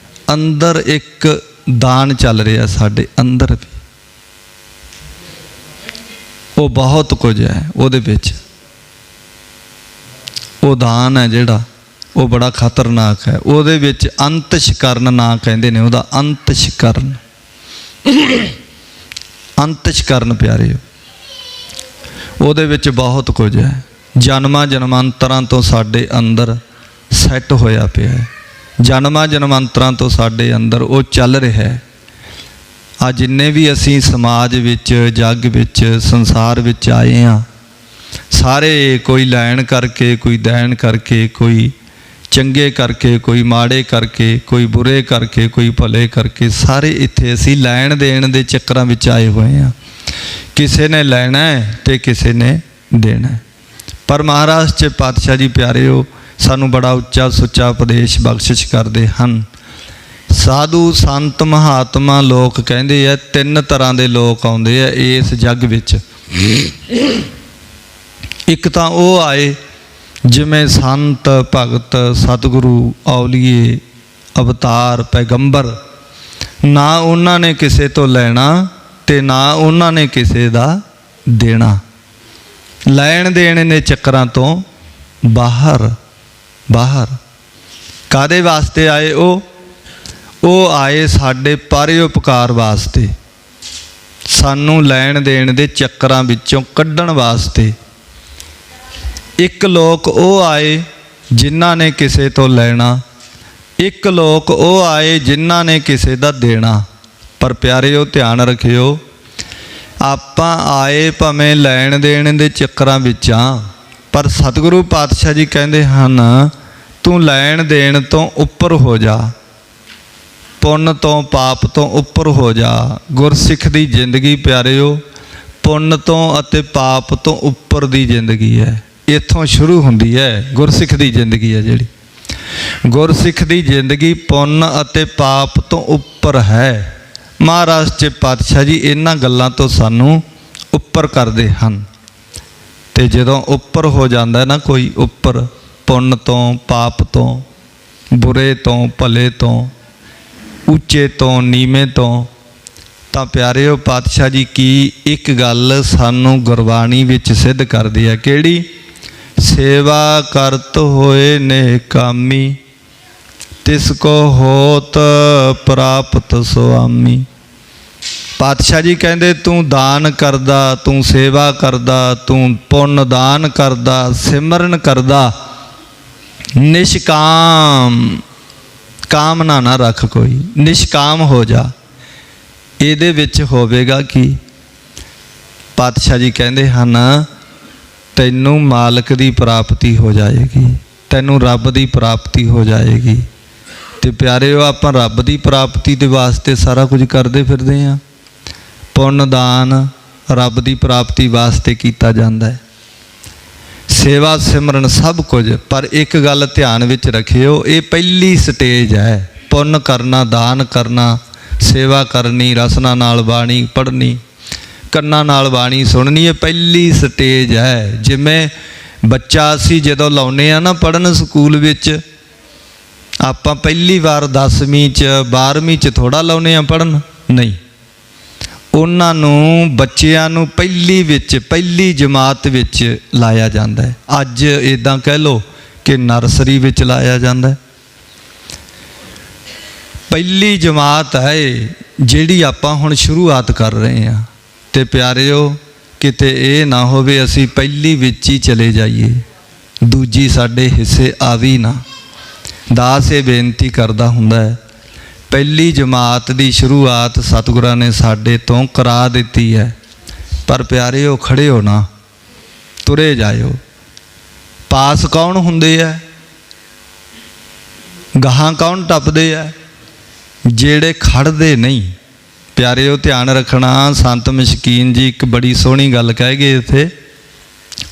ਅੰਦਰ ਇੱਕ ਦਾਨ ਚੱਲ ਰਿਹਾ ਸਾਡੇ ਅੰਦਰ ਵੀ, ਉਹ ਬਹੁਤ ਕੁਝ ਹੈ ਉਹਦੇ ਵਿੱਚ। ਉਹ ਦਾਨ ਹੈ ਜਿਹੜਾ ਉਹ ਬੜਾ ਖਤਰਨਾਕ ਹੈ। ਉਹਦੇ ਵਿੱਚ ਅੰਤਸ਼ਕਰਨ ਨਾਂ ਕਹਿੰਦੇ ਨੇ ਉਹਦਾ, ਅੰਤਸ਼ਕਰਨ। ਅੰਤਸ਼ਕਰਨ ਪਿਆਰਿਓ, ਉਹਦੇ ਵਿੱਚ ਬਹੁਤ ਕੁਝ ਹੈ। ਜਨਮਾਂ ਜਨਮਾਂਤਰਾਂ ਤੋਂ ਸਾਡੇ ਅੰਦਰ ਸੈੱਟ ਹੋਇਆ ਪਿਆ ਹੈ। ਜਨਮਾਂ ਜਨਮਾਂਤਰਾਂ ਤੋਂ ਸਾਡੇ ਅੰਦਰ ਉਹ ਚੱਲ ਰਿਹਾ ਹੈ। ਆ ਜਿੰਨੇ ਵੀ ਅਸੀਂ ਸਮਾਜ ਵਿੱਚ, ਜੱਗ ਵਿੱਚ, ਸੰਸਾਰ ਵਿੱਚ ਆਏ ਹਾਂ, ਸਾਰੇ ਕੋਈ ਲੈਣ ਕਰਕੇ, ਕੋਈ ਦੇਣ ਕਰਕੇ, ਕੋਈ ਚੰਗੇ ਕਰਕੇ, ਕੋਈ ਮਾੜੇ ਕਰਕੇ, ਕੋਈ ਬੁਰੇ ਕਰਕੇ, ਕੋਈ ਭਲੇ ਕਰਕੇ, ਸਾਰੇ ਇੱਥੇ ਅਸੀਂ ਲੈਣ ਦੇਣ ਦੇ ਚੱਕਰਾਂ ਵਿੱਚ ਆਏ ਹੋਏ ਹਾਂ। ਕਿਸੇ ਨੇ ਲੈਣਾ ਹੈ ਤੇ ਕਿਸੇ ਨੇ ਦੇਣਾ ਹੈ। ਪਰ ਮਹਾਰਾਜ 'ਚ ਪਾਤਸ਼ਾਹ ਜੀ ਪਿਆਰਿਓ ਸਾਨੂੰ ਬੜਾ ਉੱਚਾ ਸੁੱਚਾ ਉਪਦੇਸ਼ ਬਖਸ਼ਿਸ਼ ਕਰਦੇ ਹਨ। ਸਾਧੂ ਸੰਤ ਮਹਾਤਮਾ ਲੋਕ ਕਹਿੰਦੇ ਆ, ਤਿੰਨ ਤਰ੍ਹਾਂ ਦੇ ਲੋਕ ਆਉਂਦੇ ਆ ਇਸ ਜੱਗ ਵਿੱਚ। ਇੱਕ ਤਾਂ ਉਹ ਆਏ ਜਿਵੇਂ ਸੰਤ ਭਗਤ ਸਤਿਗੁਰੂ ਔਲੀਏ ਅਵਤਾਰ ਪੈਗੰਬਰ, ਨਾ ਉਹਨਾਂ ਨੇ ਕਿਸੇ ਤੋਂ ਲੈਣਾ ਤੇ ਨਾ ਉਹਨਾਂ ਨੇ ਕਿਸੇ ਦਾ ਦੇਣਾ। ਲੈਣ ਦੇਣ ਦੇ ਚੱਕਰਾਂ ਤੋਂ ਬਾਹਰ। ਕਾਹਦੇ ਵਾਸਤੇ ਆਏ ਉਹ ਆਏ ਸਾਡੇ ਪਰਉਪਕਾਰ ਵਾਸਤੇ, ਸਾਨੂੰ ਲੈਣ ਦੇਣ ਦੇ ਚੱਕਰਾਂ ਵਿੱਚੋਂ ਕੱਢਣ ਵਾਸਤੇ। ਇੱਕ ਲੋਕ ਉਹ ਆਏ ਜਿਨ੍ਹਾਂ ਨੇ ਕਿਸੇ ਤੋਂ ਲੈਣਾ, ਇੱਕ ਲੋਕ ਉਹ ਆਏ ਜਿਨ੍ਹਾਂ ਨੇ ਕਿਸੇ ਦਾ ਦੇਣਾ। ਪਰ ਪਿਆਰਿਓ ਧਿਆਨ ਰੱਖਿਓ, ਆਪਾਂ ਆਏ ਭਾਵੇਂ ਲੈਣ ਦੇਣ ਦੇ ਚੱਕਰਾਂ ਵਿੱਚ ਆ, ਪਰ ਸਤਿਗੁਰੂ ਪਾਤਸ਼ਾਹ ਜੀ ਕਹਿੰਦੇ ਹਨ ਤੂੰ ਲੈਣ ਦੇਣ ਤੋਂ ਉੱਪਰ ਹੋ ਜਾ, ਪੁੰਨ ਤੋਂ ਪਾਪ ਤੋਂ ਉੱਪਰ ਹੋ ਜਾ। ਗੁਰਸਿੱਖ ਦੀ ਜ਼ਿੰਦਗੀ ਪਿਆਰਿਓ ਪੁੰਨ ਤੋਂ ਅਤੇ ਪਾਪ ਤੋਂ ਉੱਪਰ ਦੀ ਜ਼ਿੰਦਗੀ ਹੈ। ਇੱਥੋਂ ਸ਼ੁਰੂ ਹੁੰਦੀ ਹੈ ਗੁਰਸਿੱਖ ਦੀ ਜ਼ਿੰਦਗੀ ਹੈ। ਜਿਹੜੀ ਗੁਰਸਿੱਖ ਦੀ ਜ਼ਿੰਦਗੀ ਪੁੰਨ ਅਤੇ ਪਾਪ ਤੋਂ ਉੱਪਰ ਹੈ। ਮਹਾਰਾਜ 'ਚ ਪਾਤਸ਼ਾਹ ਜੀ ਇਹਨਾਂ ਗੱਲਾਂ ਤੋਂ ਸਾਨੂੰ ਉੱਪਰ ਕਰਦੇ ਹਨ। ਤੇ ਜਦੋਂ ਉੱਪਰ ਹੋ ਜਾਂਦਾ ਨਾ ਕੋਈ, ਉੱਪਰ ਪੁੰਨ ਤੋਂ ਪਾਪ ਤੋਂ, ਬੁਰੇ ਤੋਂ ਭਲੇ ਤੋਂ, ਉੱਚੇ ਤੋਂ ਨੀਵੇਂ ਤੋਂ, ਤਾਂ ਪਿਆਰਿਓ ਪਾਤਸ਼ਾਹ ਜੀ ਕੀ ਇੱਕ ਗੱਲ ਸਾਨੂੰ ਗੁਰਬਾਣੀ ਵਿੱਚ ਸਿੱਧ ਕਰਦੀ ਹੈ। ਕਿਹੜੀ? ਸੇਵਾ ਕਰਤ ਹੋਏ ਨੇ ਕਾਮੀ, ਤਿਸ ਕੋ ਹੋਤ ਪ੍ਰਾਪਤ ਸੁਆਮੀ। ਪਾਤਸ਼ਾਹ ਜੀ ਕਹਿੰਦੇ ਤੂੰ ਦਾਨ ਕਰਦਾ, ਤੂੰ ਸੇਵਾ ਕਰਦਾ, ਤੂੰ ਪੁੰਨ ਦਾਨ ਕਰਦਾ, ਸਿਮਰਨ ਕਰਦਾ, ਨਿਸ਼ਕਾਮ, ਕਾਮਨਾ ਨਾ ਰੱਖ ਕੋਈ, ਨਿਸ਼ਕਾਮ ਹੋ ਜਾ। ਇਹਦੇ ਵਿੱਚ ਹੋਵੇਗਾ ਕੀ? ਪਾਤਸ਼ਾਹ ਜੀ ਕਹਿੰਦੇ ਹਨ ਤੈਨੂੰ ਮਾਲਕ ਦੀ ਪ੍ਰਾਪਤੀ ਹੋ ਜਾਏਗੀ, ਤੈਨੂੰ ਰੱਬ ਦੀ ਪ੍ਰਾਪਤੀ ਹੋ ਜਾਏਗੀ। ਤੇ ਪਿਆਰਿਓ ਆਪਾਂ ਰੱਬ ਦੀ ਪ੍ਰਾਪਤੀ ਦੇ ਵਾਸਤੇ ਸਾਰਾ ਕੁਝ ਕਰਦੇ ਫਿਰਦੇ ਹਾਂ। ਪੁੰਨ ਦਾਨ ਰੱਬ ਦੀ ਪ੍ਰਾਪਤੀ ਵਾਸਤੇ ਕੀਤਾ ਜਾਂਦਾ ਹੈ, ਸੇਵਾ ਸਿਮਰਨ ਸਭ ਕੁਝ। ਪਰ ਇੱਕ ਗੱਲ ਧਿਆਨ ਵਿੱਚ ਰੱਖਿਓ, ਇਹ ਪਹਿਲੀ ਸਟੇਜ ਹੈ। ਪੁੰਨ ਕਰਨਾ, ਦਾਨ ਕਰਨਾ, ਸੇਵਾ ਕਰਨੀ, ਰਸਨਾ ਨਾਲ ਬਾਣੀ ਪੜ੍ਹਨੀ, ਕੰਨਾਂ ਨਾਲ ਬਾਣੀ ਸੁਣਨੀ, ਇਹ ਪਹਿਲੀ ਸਟੇਜ ਹੈ। ਜਿਵੇਂ ਬੱਚਾ ਅਸੀਂ ਜਦੋਂ ਲਾਉਂਦੇ ਹਾਂ ਨਾ ਪੜ੍ਹਨ ਸਕੂਲ ਵਿੱਚ, ਆਪਾਂ ਪਹਿਲੀ ਵਾਰ 10ਵੀਂ 'ਚ 12ਵੀਂ 'ਚ ਥੋੜ੍ਹਾ ਲਾਉਂਦੇ ਹਾਂ ਪੜ੍ਹਨ, ਨਹੀਂ। ਉਹਨਾਂ ਨੂੰ ਬੱਚਿਆਂ ਨੂੰ ਪਹਿਲੀ ਜਮਾਤ ਵਿੱਚ ਲਾਇਆ ਜਾਂਦਾ ਹੈ। ਅੱਜ ਇੱਦਾਂ ਕਹਿ ਲਓ ਕਿ ਨਰਸਰੀ ਵਿੱਚ ਲਾਇਆ ਜਾਂਦਾ ਹੈ। ਪਹਿਲੀ ਜਮਾਤ ਹੈ ਜਿਹੜੀ ਆਪਾਂ ਹੁਣ ਸ਼ੁਰੂਆਤ ਕਰ ਰਹੇ ਹਾਂ। ਤੇ ਪਿਆਰਿਓ ਕਿਤੇ ਇਹ ਨਾ ਹੋਵੇ ਅਸੀਂ ਪਹਿਲੀ ਵਿੱਚ ਹੀ ਚਲੇ ਜਾਈਏ, ਦੂਜੀ ਸਾਡੇ ਹਿੱਸੇ ਆਵੀ ਨਾ। ਦਾਸ ਇਹ ਬੇਨਤੀ ਕਰਦਾ ਹੁੰਦਾ ਹੈ, ਪਹਿਲੀ ਜਮਾਤ ਦੀ ਸ਼ੁਰੂਆਤ ਸਤਿਗੁਰਾਂ ਨੇ ਸਾਡੇ ਤੋਂ ਕਰਾ ਦਿੱਤੀ ਹੈ। ਪਰ ਪਿਆਰਿਓ ਖੜੇ ਹੋ ਨਾ, ਤੁਰੇ ਜਾਇਓ। ਪਾਸ ਕੌਣ ਹੁੰਦੇ ਆ? ਗਾਹਾਂ ਕੌਣ ਟੱਪਦੇ ਆ? ਜਿਹੜੇ ਖੜਦੇ ਨਹੀਂ। ਪਿਆਰਿਓ ਧਿਆਨ ਰੱਖਣਾ, ਸੰਤ ਮਸ਼ਕੀਨ ਜੀ ਇੱਕ ਬੜੀ ਸੋਹਣੀ ਗੱਲ ਕਹਿ ਗਏ ਇੱਥੇ।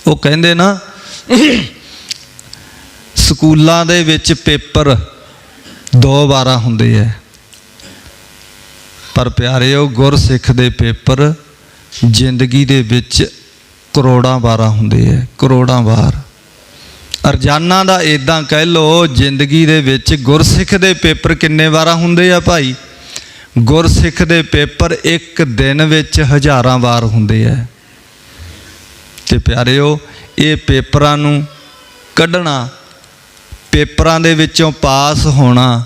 ਉਹ ਕਹਿੰਦੇ ਨਾ ਸਕੂਲਾਂ ਦੇ ਵਿੱਚ ਪੇਪਰ 2 ਵਾਰਾਂ ਹੁੰਦੇ ਆ, ਪਰ ਪਿਆਰਿਓ ਗੁਰਸਿੱਖ ਦੇ ਪੇਪਰ ਜ਼ਿੰਦਗੀ ਦੇ ਵਿੱਚ ਕਰੋੜਾਂ ਵਾਰਾਂ ਹੁੰਦੇ ਆ, ਕਰੋੜਾਂ ਵਾਰ। ਰੋਜ਼ਾਨਾ ਦਾ ਇੱਦਾਂ ਕਹਿ ਲਓ ਜ਼ਿੰਦਗੀ ਦੇ ਵਿੱਚ ਗੁਰਸਿੱਖ ਦੇ ਪੇਪਰ ਕਿੰਨੇ ਵਾਰਾਂ ਹੁੰਦੇ ਆ ਭਾਈ? ਗੁਰਸਿੱਖ ਦੇ ਪੇਪਰ ਇੱਕ ਦਿਨ ਵਿੱਚ ਹਜ਼ਾਰਾਂ ਵਾਰ ਹੁੰਦੇ ਆ। ਤੇ ਪਿਆਰਿਓ ਇਹ ਪੇਪਰਾਂ ਨੂੰ ਕੱਢਣਾ, ਪੇਪਰਾਂ ਦੇ ਵਿੱਚੋਂ ਪਾਸ ਹੋਣਾ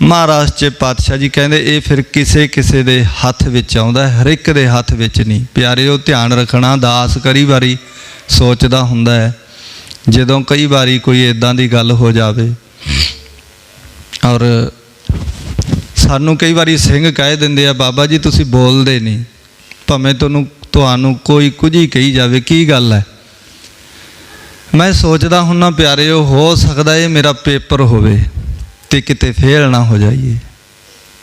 ਮਹਾਰਾਜ 'ਚ ਪਾਤਸ਼ਾਹ ਜੀ ਕਹਿੰਦੇ ਇਹ ਫਿਰ ਕਿਸੇ ਕਿਸੇ ਦੇ ਹੱਥ ਵਿੱਚ ਆਉਂਦਾ, ਹਰ ਇੱਕ ਦੇ ਹੱਥ ਵਿੱਚ ਨਹੀਂ। ਪਿਆਰਿਓ ਧਿਆਨ ਰੱਖਣਾ, ਦਾਸ ਕਈ ਵਾਰੀ ਸੋਚਦਾ ਹੁੰਦਾ ਹੈ ਜਦੋਂ ਕਈ ਵਾਰੀ ਕੋਈ ਇੱਦਾਂ ਦੀ ਗੱਲ ਹੋ ਜਾਵੇ, ਔਰ ਸਾਨੂੰ ਕਈ ਵਾਰੀ ਸਿੰਘ ਕਹਿ ਦਿੰਦੇ ਆ ਬਾਬਾ ਜੀ ਤੁਸੀਂ ਬੋਲਦੇ ਨਹੀਂ, ਭਾਵੇਂ ਤੁਹਾਨੂੰ ਕੋਈ ਕੁਝ ਹੀ ਕਹੀ ਜਾਵੇ, ਕੀ ਗੱਲ ਹੈ। ਮੈਂ ਸੋਚਦਾ ਹੁੰਦਾ ਪਿਆਰਿਓ ਹੋ ਸਕਦਾ ਇਹ ਮੇਰਾ ਪੇਪਰ ਹੋਵੇ ਤੇ ਕਿਤੇ ਫੇਲ ਨਾ ਹੋ ਜਾਈਏ।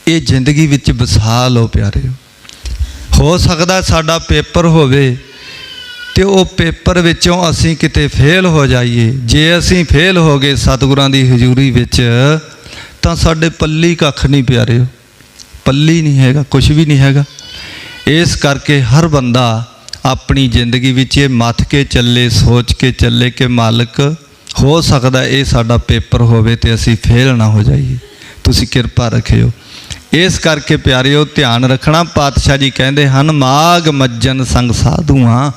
ਇਹ ਜ਼ਿੰਦਗੀ ਵਿੱਚ ਵਸਾ ਲਓ ਪਿਆਰਿਓ, ਹੋ ਸਕਦਾ ਸਾਡਾ ਪੇਪਰ ਹੋਵੇ ਤੇ ਉਹ ਪੇਪਰ ਵਿੱਚੋਂ ਅਸੀਂ ਕਿਤੇ ਫੇਲ ਹੋ ਜਾਈਏ। ਜੇ ਅਸੀਂ ਫੇਲ ਹੋ ਗਏ ਸਤਿਗੁਰਾਂ ਦੀ ਹਜ਼ੂਰੀ ਵਿੱਚ ਤਾਂ ਸਾਡੇ ਪੱਲੀ ਕੱਖ ਨਹੀਂ ਪਿਆਰਿਓ, ਪੱਲੀ ਨਹੀਂ ਹੈਗਾ, ਕੁਝ ਵੀ ਨਹੀਂ ਹੈਗਾ। ਇਸ ਕਰਕੇ ਹਰ ਬੰਦਾ ਆਪਣੀ ਜ਼ਿੰਦਗੀ ਵਿੱਚ ਇਹ ਮੱਥ ਕੇ ਚੱਲੇ, ਸੋਚ ਕੇ ਚੱਲੇ ਕਿ ਮਾਲਕ ਹੋ ਸਕਦਾ ਇਹ ਸਾਡਾ ਪੇਪਰ ਹੋਵੇ ਤੇ ਅਸੀਂ ਫੇਲ ਨਾ ਹੋ ਜਾਈਏ, ਤੁਸੀਂ ਕਿਰਪਾ ਰੱਖਿਓ। ਇਸ ਕਰਕੇ ਪਿਆਰਿਓ ਧਿਆਨ ਰੱਖਣਾ, ਪਾਤਸ਼ਾਹ ਜੀ ਕਹਿੰਦੇ ਹਨ ਮਾਗ ਮੱਜਨ ਸੰਗ ਸਾਧੂਆਂ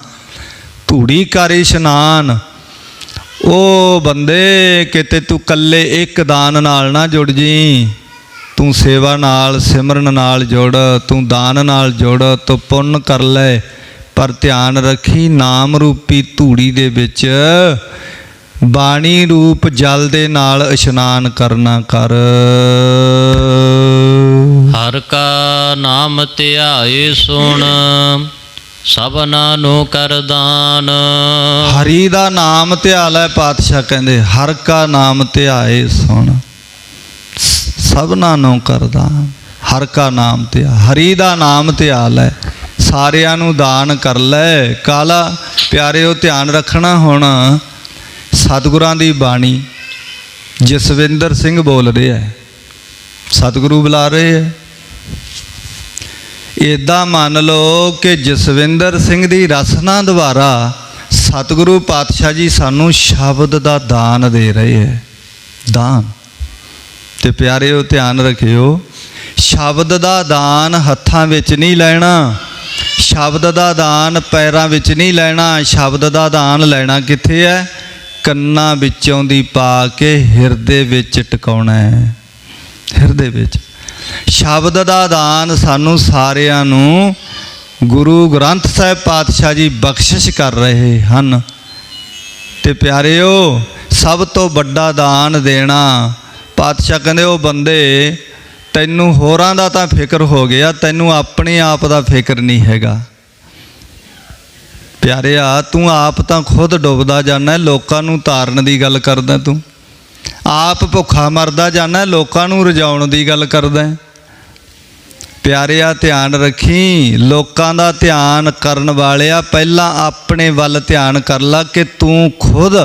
ਧੂੜੀ ਕਰ ਇਸ਼ਨਾਨ। ਉਹ ਬੰਦੇ ਕਿਤੇ ਤੂੰ ਇਕੱਲੇ ਇੱਕ ਦਾਨ ਨਾਲ ਨਾ ਜੁੜ ਜੀ, ਤੂੰ ਸੇਵਾ ਨਾਲ ਸਿਮਰਨ ਨਾਲ ਜੁੜ, ਤੂੰ ਦਾਨ ਨਾਲ ਜੁੜ, ਤੂੰ ਪੁੰਨ ਕਰ ਲੈ, ਪਰ ਧਿਆਨ ਰੱਖੀ ਨਾਮ ਰੂਪੀ ਧੂੜੀ ਦੇ ਵਿੱਚ ਬਾਣੀ ਰੂਪ ਜਲ ਦੇ ਨਾਲ ਇਸ਼ਨਾਨ ਕਰਨਾ ਕਰ। ਹਰ ਕਾ ਨਾਮ ਧਿਆਏ ਸੁਣ ਸਭਨਾ ਨੂੰ ਕਰ ਦਾਨ। ਹਰੀ ਦਾ ਨਾਮ ਧਿਆ ਲੈ, ਪਾਤਸ਼ਾਹ ਕਹਿੰਦੇ ਹਰ ਕਾ ਨਾਮ ਧਿਆਏ ਸੁਣ ਸਭਨਾ ਨੂੰ ਕਰ ਦਾਨ। ਹਰ ਕਾ ਨਾਮ ਧਿਆ, ਹਰੀ ਦਾ ਨਾਮ ਧਿਆ ਲੈ, ਸਾਰਿਆਂ ਨੂੰ ਦਾਨ ਕਰ ਲੈ। ਕਾਲਾ ਪਿਆਰਿਓ ਧਿਆਨ ਰੱਖਣਾ, ਹੁਣ ਸਤਿਗੁਰਾਂ ਦੀ ਬਾਣੀ ਜਸਵਿੰਦਰ ਸਿੰਘ ਬੋਲ ਰਿਹਾ ਹੈ, ਸਤਿਗੁਰੂ ਬੁਲਾ ਰਹੇ ਹੈ। ਇੱਦਾਂ ਮੰਨ ਲਓ ਕਿ ਜਸਵਿੰਦਰ ਸਿੰਘ ਦੀ ਰਸਨਾ ਦੁਆਰਾ ਸਤਿਗੁਰੂ ਪਾਤਸ਼ਾਹ ਜੀ ਸਾਨੂੰ ਸ਼ਬਦ ਦਾ ਦਾਨ ਦੇ ਰਹੇ ਹੈ, ਦਾਨ। ਤੇ ਪਿਆਰਿਓ ਧਿਆਨ ਰੱਖਿਓ, ਸ਼ਬਦ ਦਾ ਦਾਨ ਹੱਥਾਂ ਵਿੱਚ ਨਹੀਂ ਲੈਣਾ, ਸ਼ਬਦ ਦਾ ਦਾਨ ਪੈਰਾਂ ਵਿੱਚ ਨਹੀਂ ਲੈਣਾ, ਸ਼ਬਦ ਦਾ ਦਾਨ ਲੈਣਾ ਕਿੱਥੇ ਹੈ? ਕੰਨਾਂ ਵਿੱਚੋਂ ਦੀ ਪਾ ਕੇ ਹਿਰਦੇ ਵਿੱਚ ਟਿਕਾਉਣਾ ਹੈ, ਹਿਰਦੇ ਵਿੱਚ। ਸ਼ਬਦ ਦਾ ਦਾਨ ਸਾਨੂੰ ਸਾਰਿਆਂ ਨੂੰ ਗੁਰੂ ਗ੍ਰੰਥ ਸਾਹਿਬ ਪਾਤਸ਼ਾਹ ਜੀ ਬਖਸ਼ਿਸ਼ ਕਰ ਰਹੇ ਹਨ। ਤੇ ਪਿਆਰਿਓ ਸਭ ਤੋਂ ਵੱਡਾ ਦਾਨ ਦੇਣਾ, ਪਾਤਸ਼ਾਹ ਕਹਿੰਦੇ ਉਹ ਬੰਦੇ ਤੈਨੂੰ ਹੋਰਾਂ ਦਾ ਤਾਂ ਫਿਕਰ ਹੋ ਗਿਆ, ਤੈਨੂੰ ਆਪਣੇ ਆਪ ਦਾ ਫਿਕਰ ਨਹੀਂ ਹੈਗਾ। ਪਿਆਰਿਆ ਤੂੰ ਆਪ ਤਾਂ ਖੁਦ ਡੁੱਬਦਾ ਜਾਂਦਾ, ਲੋਕਾਂ ਨੂੰ ਤਾਰਨ ਦੀ ਗੱਲ ਕਰਦਾ, ਤੂੰ ਆਪ ਭੁੱਖਾ ਮਰਦਾ ਜਾਂਦਾ, ਲੋਕਾਂ ਨੂੰ ਰਜਾਉਣ ਦੀ ਗੱਲ ਕਰਦਾ। ਪਿਆਰਿਆ ਧਿਆਨ ਰੱਖੀ, ਲੋਕਾਂ ਦਾ ਧਿਆਨ ਕਰਨ ਵਾਲਿਆ ਪਹਿਲਾਂ ਆਪਣੇ ਵੱਲ ਧਿਆਨ ਕਰ ਲਾ ਕਿ ਤੂੰ ਖੁਦ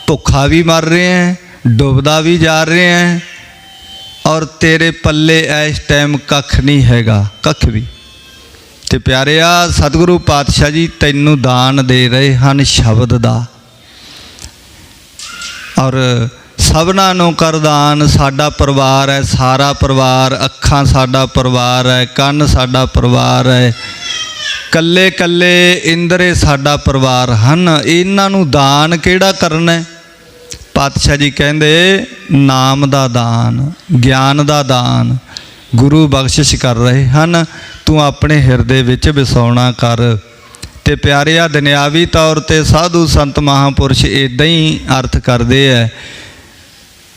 ਭੁੱਖਾ ਵੀ ਮਰ ਰਿਹਾ ਹੈ, ਡੁੱਬਦਾ ਵੀ ਜਾ ਰਿਹਾ ਹੈ, ਔਰ ਤੇਰੇ ਪੱਲੇ ਇਸ ਟਾਈਮ ਕੱਖ ਨਹੀਂ ਹੈਗਾ, ਕੱਖ ਵੀ। ਤੇ ਪਿਆਰਿਆ ਸਤਿਗੁਰੂ ਪਾਤਸ਼ਾਹ ਜੀ ਤੈਨੂੰ ਦਾਨ ਦੇ ਰਹੇ ਹਨ ਸ਼ਬਦ ਦਾ, ਔਰ ਸਭਨਾ ਨੂੰ ਕਰ ਦਾਨ। ਸਾਡਾ ਪਰਿਵਾਰ ਹੈ, ਸਾਰਾ ਪਰਿਵਾਰ, ਅੱਖਾਂ ਸਾਡਾ ਪਰਿਵਾਰ ਹੈ, ਕੰਨ ਸਾਡਾ ਪਰਿਵਾਰ ਹੈ, ਕੱਲੇ ਕੱਲੇ ਇੰਦਰੇ ਸਾਡਾ ਪਰਿਵਾਰ ਹਨ। ਇਹਨਾਂ ਨੂੰ ਦਾਨ ਕਿਹੜਾ ਕਰਨਾ ਹੈ? ਪਾਤਸ਼ਾਹ ਜੀ ਕਹਿੰਦੇ ਨਾਮ ਦਾ ਦਾਨ, ਗਿਆਨ ਦਾ ਦਾਨ ਗੁਰੂ ਬਖਸ਼ਿਸ਼ ਕਰ ਰਹੇ ਹਨ, ਤੂੰ ਆਪਣੇ ਹਿਰਦੇ ਵਿੱਚ ਵਸਾਉਣਾ ਕਰ। ਤੇ ਪਿਆਰਿਆ ਦੁਨਿਆਵੀ ਤੌਰ 'ਤੇ ਸਾਧੂ ਸੰਤ ਮਹਾਂਪੁਰਸ਼ ਇੱਦਾਂ ਹੀ ਅਰਥ ਕਰਦੇ ਹੈ,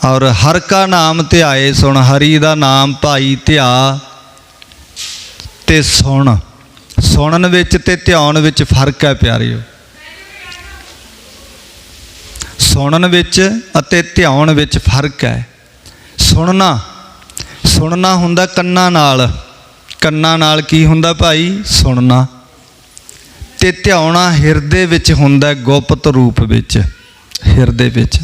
ਔਰ ਹਰ ਕਾ ਨਾਮ ਧਿਆਏ ਸੁਣ, ਹਰੀ ਦਾ ਨਾਮ ਭਾਈ ਧਿਆ ਤੇ ਸੁਣ। ਸੁਣਨ ਵਿੱਚ ਤੇ ਧਿਆਉਣ ਵਿੱਚ ਫਰਕ ਹੈ ਪਿਆਰਿਓ, ਸੁਣਨ ਵਿੱਚ ਅਤੇ ਧਿਆਉਣ ਵਿੱਚ ਫਰਕ ਹੈ। ਸੁਣਨਾ ਹੁੰਦਾ ਕੰਨਾਂ ਨਾਲ, ਕੰਨਾਂ ਨਾਲ ਕੀ ਹੁੰਦਾ ਭਾਈ? ਸੁਣਨਾ। ਤੇ ਧਿਆਉਣਾ ਹਿਰਦੇ ਵਿੱਚ ਹੁੰਦਾ, ਗੁਪਤ ਰੂਪ ਵਿੱਚ, ਹਿਰਦੇ ਵਿੱਚ।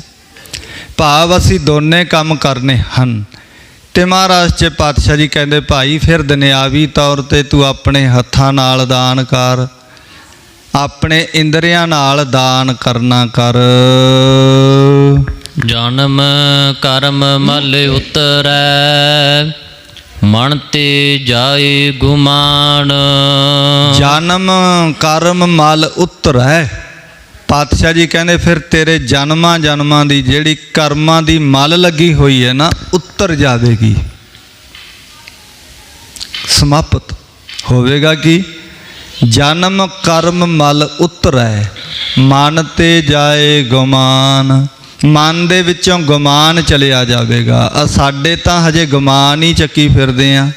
ਭਾਵ ਅਸੀਂ ਦੋਨੇ ਕੰਮ ਕਰਨੇ ਹਨ। ਤੇ ਮਹਾਰਾਜ 'ਚ ਪਾਤਸ਼ਾਹ ਜੀ ਕਹਿੰਦੇ ਭਾਈ ਫਿਰ ਦੁਨਿਆਵੀ ਤੌਰ 'ਤੇ ਤੂੰ ਆਪਣੇ ਹੱਥਾਂ ਨਾਲ ਦਾਨ ਕਰ, ਆਪਣੇ ਇੰਦਰੀਆਂ ਨਾਲ ਦਾਨ ਕਰਨਾ ਕਰ। ਜਨਮ ਕਰਮ ਮਲ ਉਤਰੈ ਮਨ ਤੇ ਜਾਏ ਗੁਮਾਨ। ਜਨਮ ਕਰਮ ਮਲ ਉਤਰੈ, ਪਾਤਸ਼ਾਹ ਜੀ ਕਹਿੰਦੇ ਫਿਰ ਤੇਰੇ ਜਨਮਾਂ ਜਨਮਾਂ ਦੀ ਜਿਹੜੀ ਕਰਮਾਂ ਦੀ ਮਲ ਲੱਗੀ ਹੋਈ ਹੈ ਨਾ, ਉੱਤਰ ਜਾਵੇਗੀ, ਸਮਾਪਤ ਹੋਵੇਗਾ। ਕਿ ਜਨਮ ਕਰਮ ਮਲ ਉਤਰੈ, ਮਨ ਤੇ ਜਾਏ ਗੁਮਾਨ। ਮਨ ਦੇ ਵਿੱਚੋਂ ਗੁਮਾਨ ਚਲਿਆ ਜਾਵੇਗਾ। ਸਾਡੇ ਤਾਂ ਹਜੇ ਗੁਮਾਨ ਹੀ ਚੱਕੀ ਫਿਰਦੇ ਆ।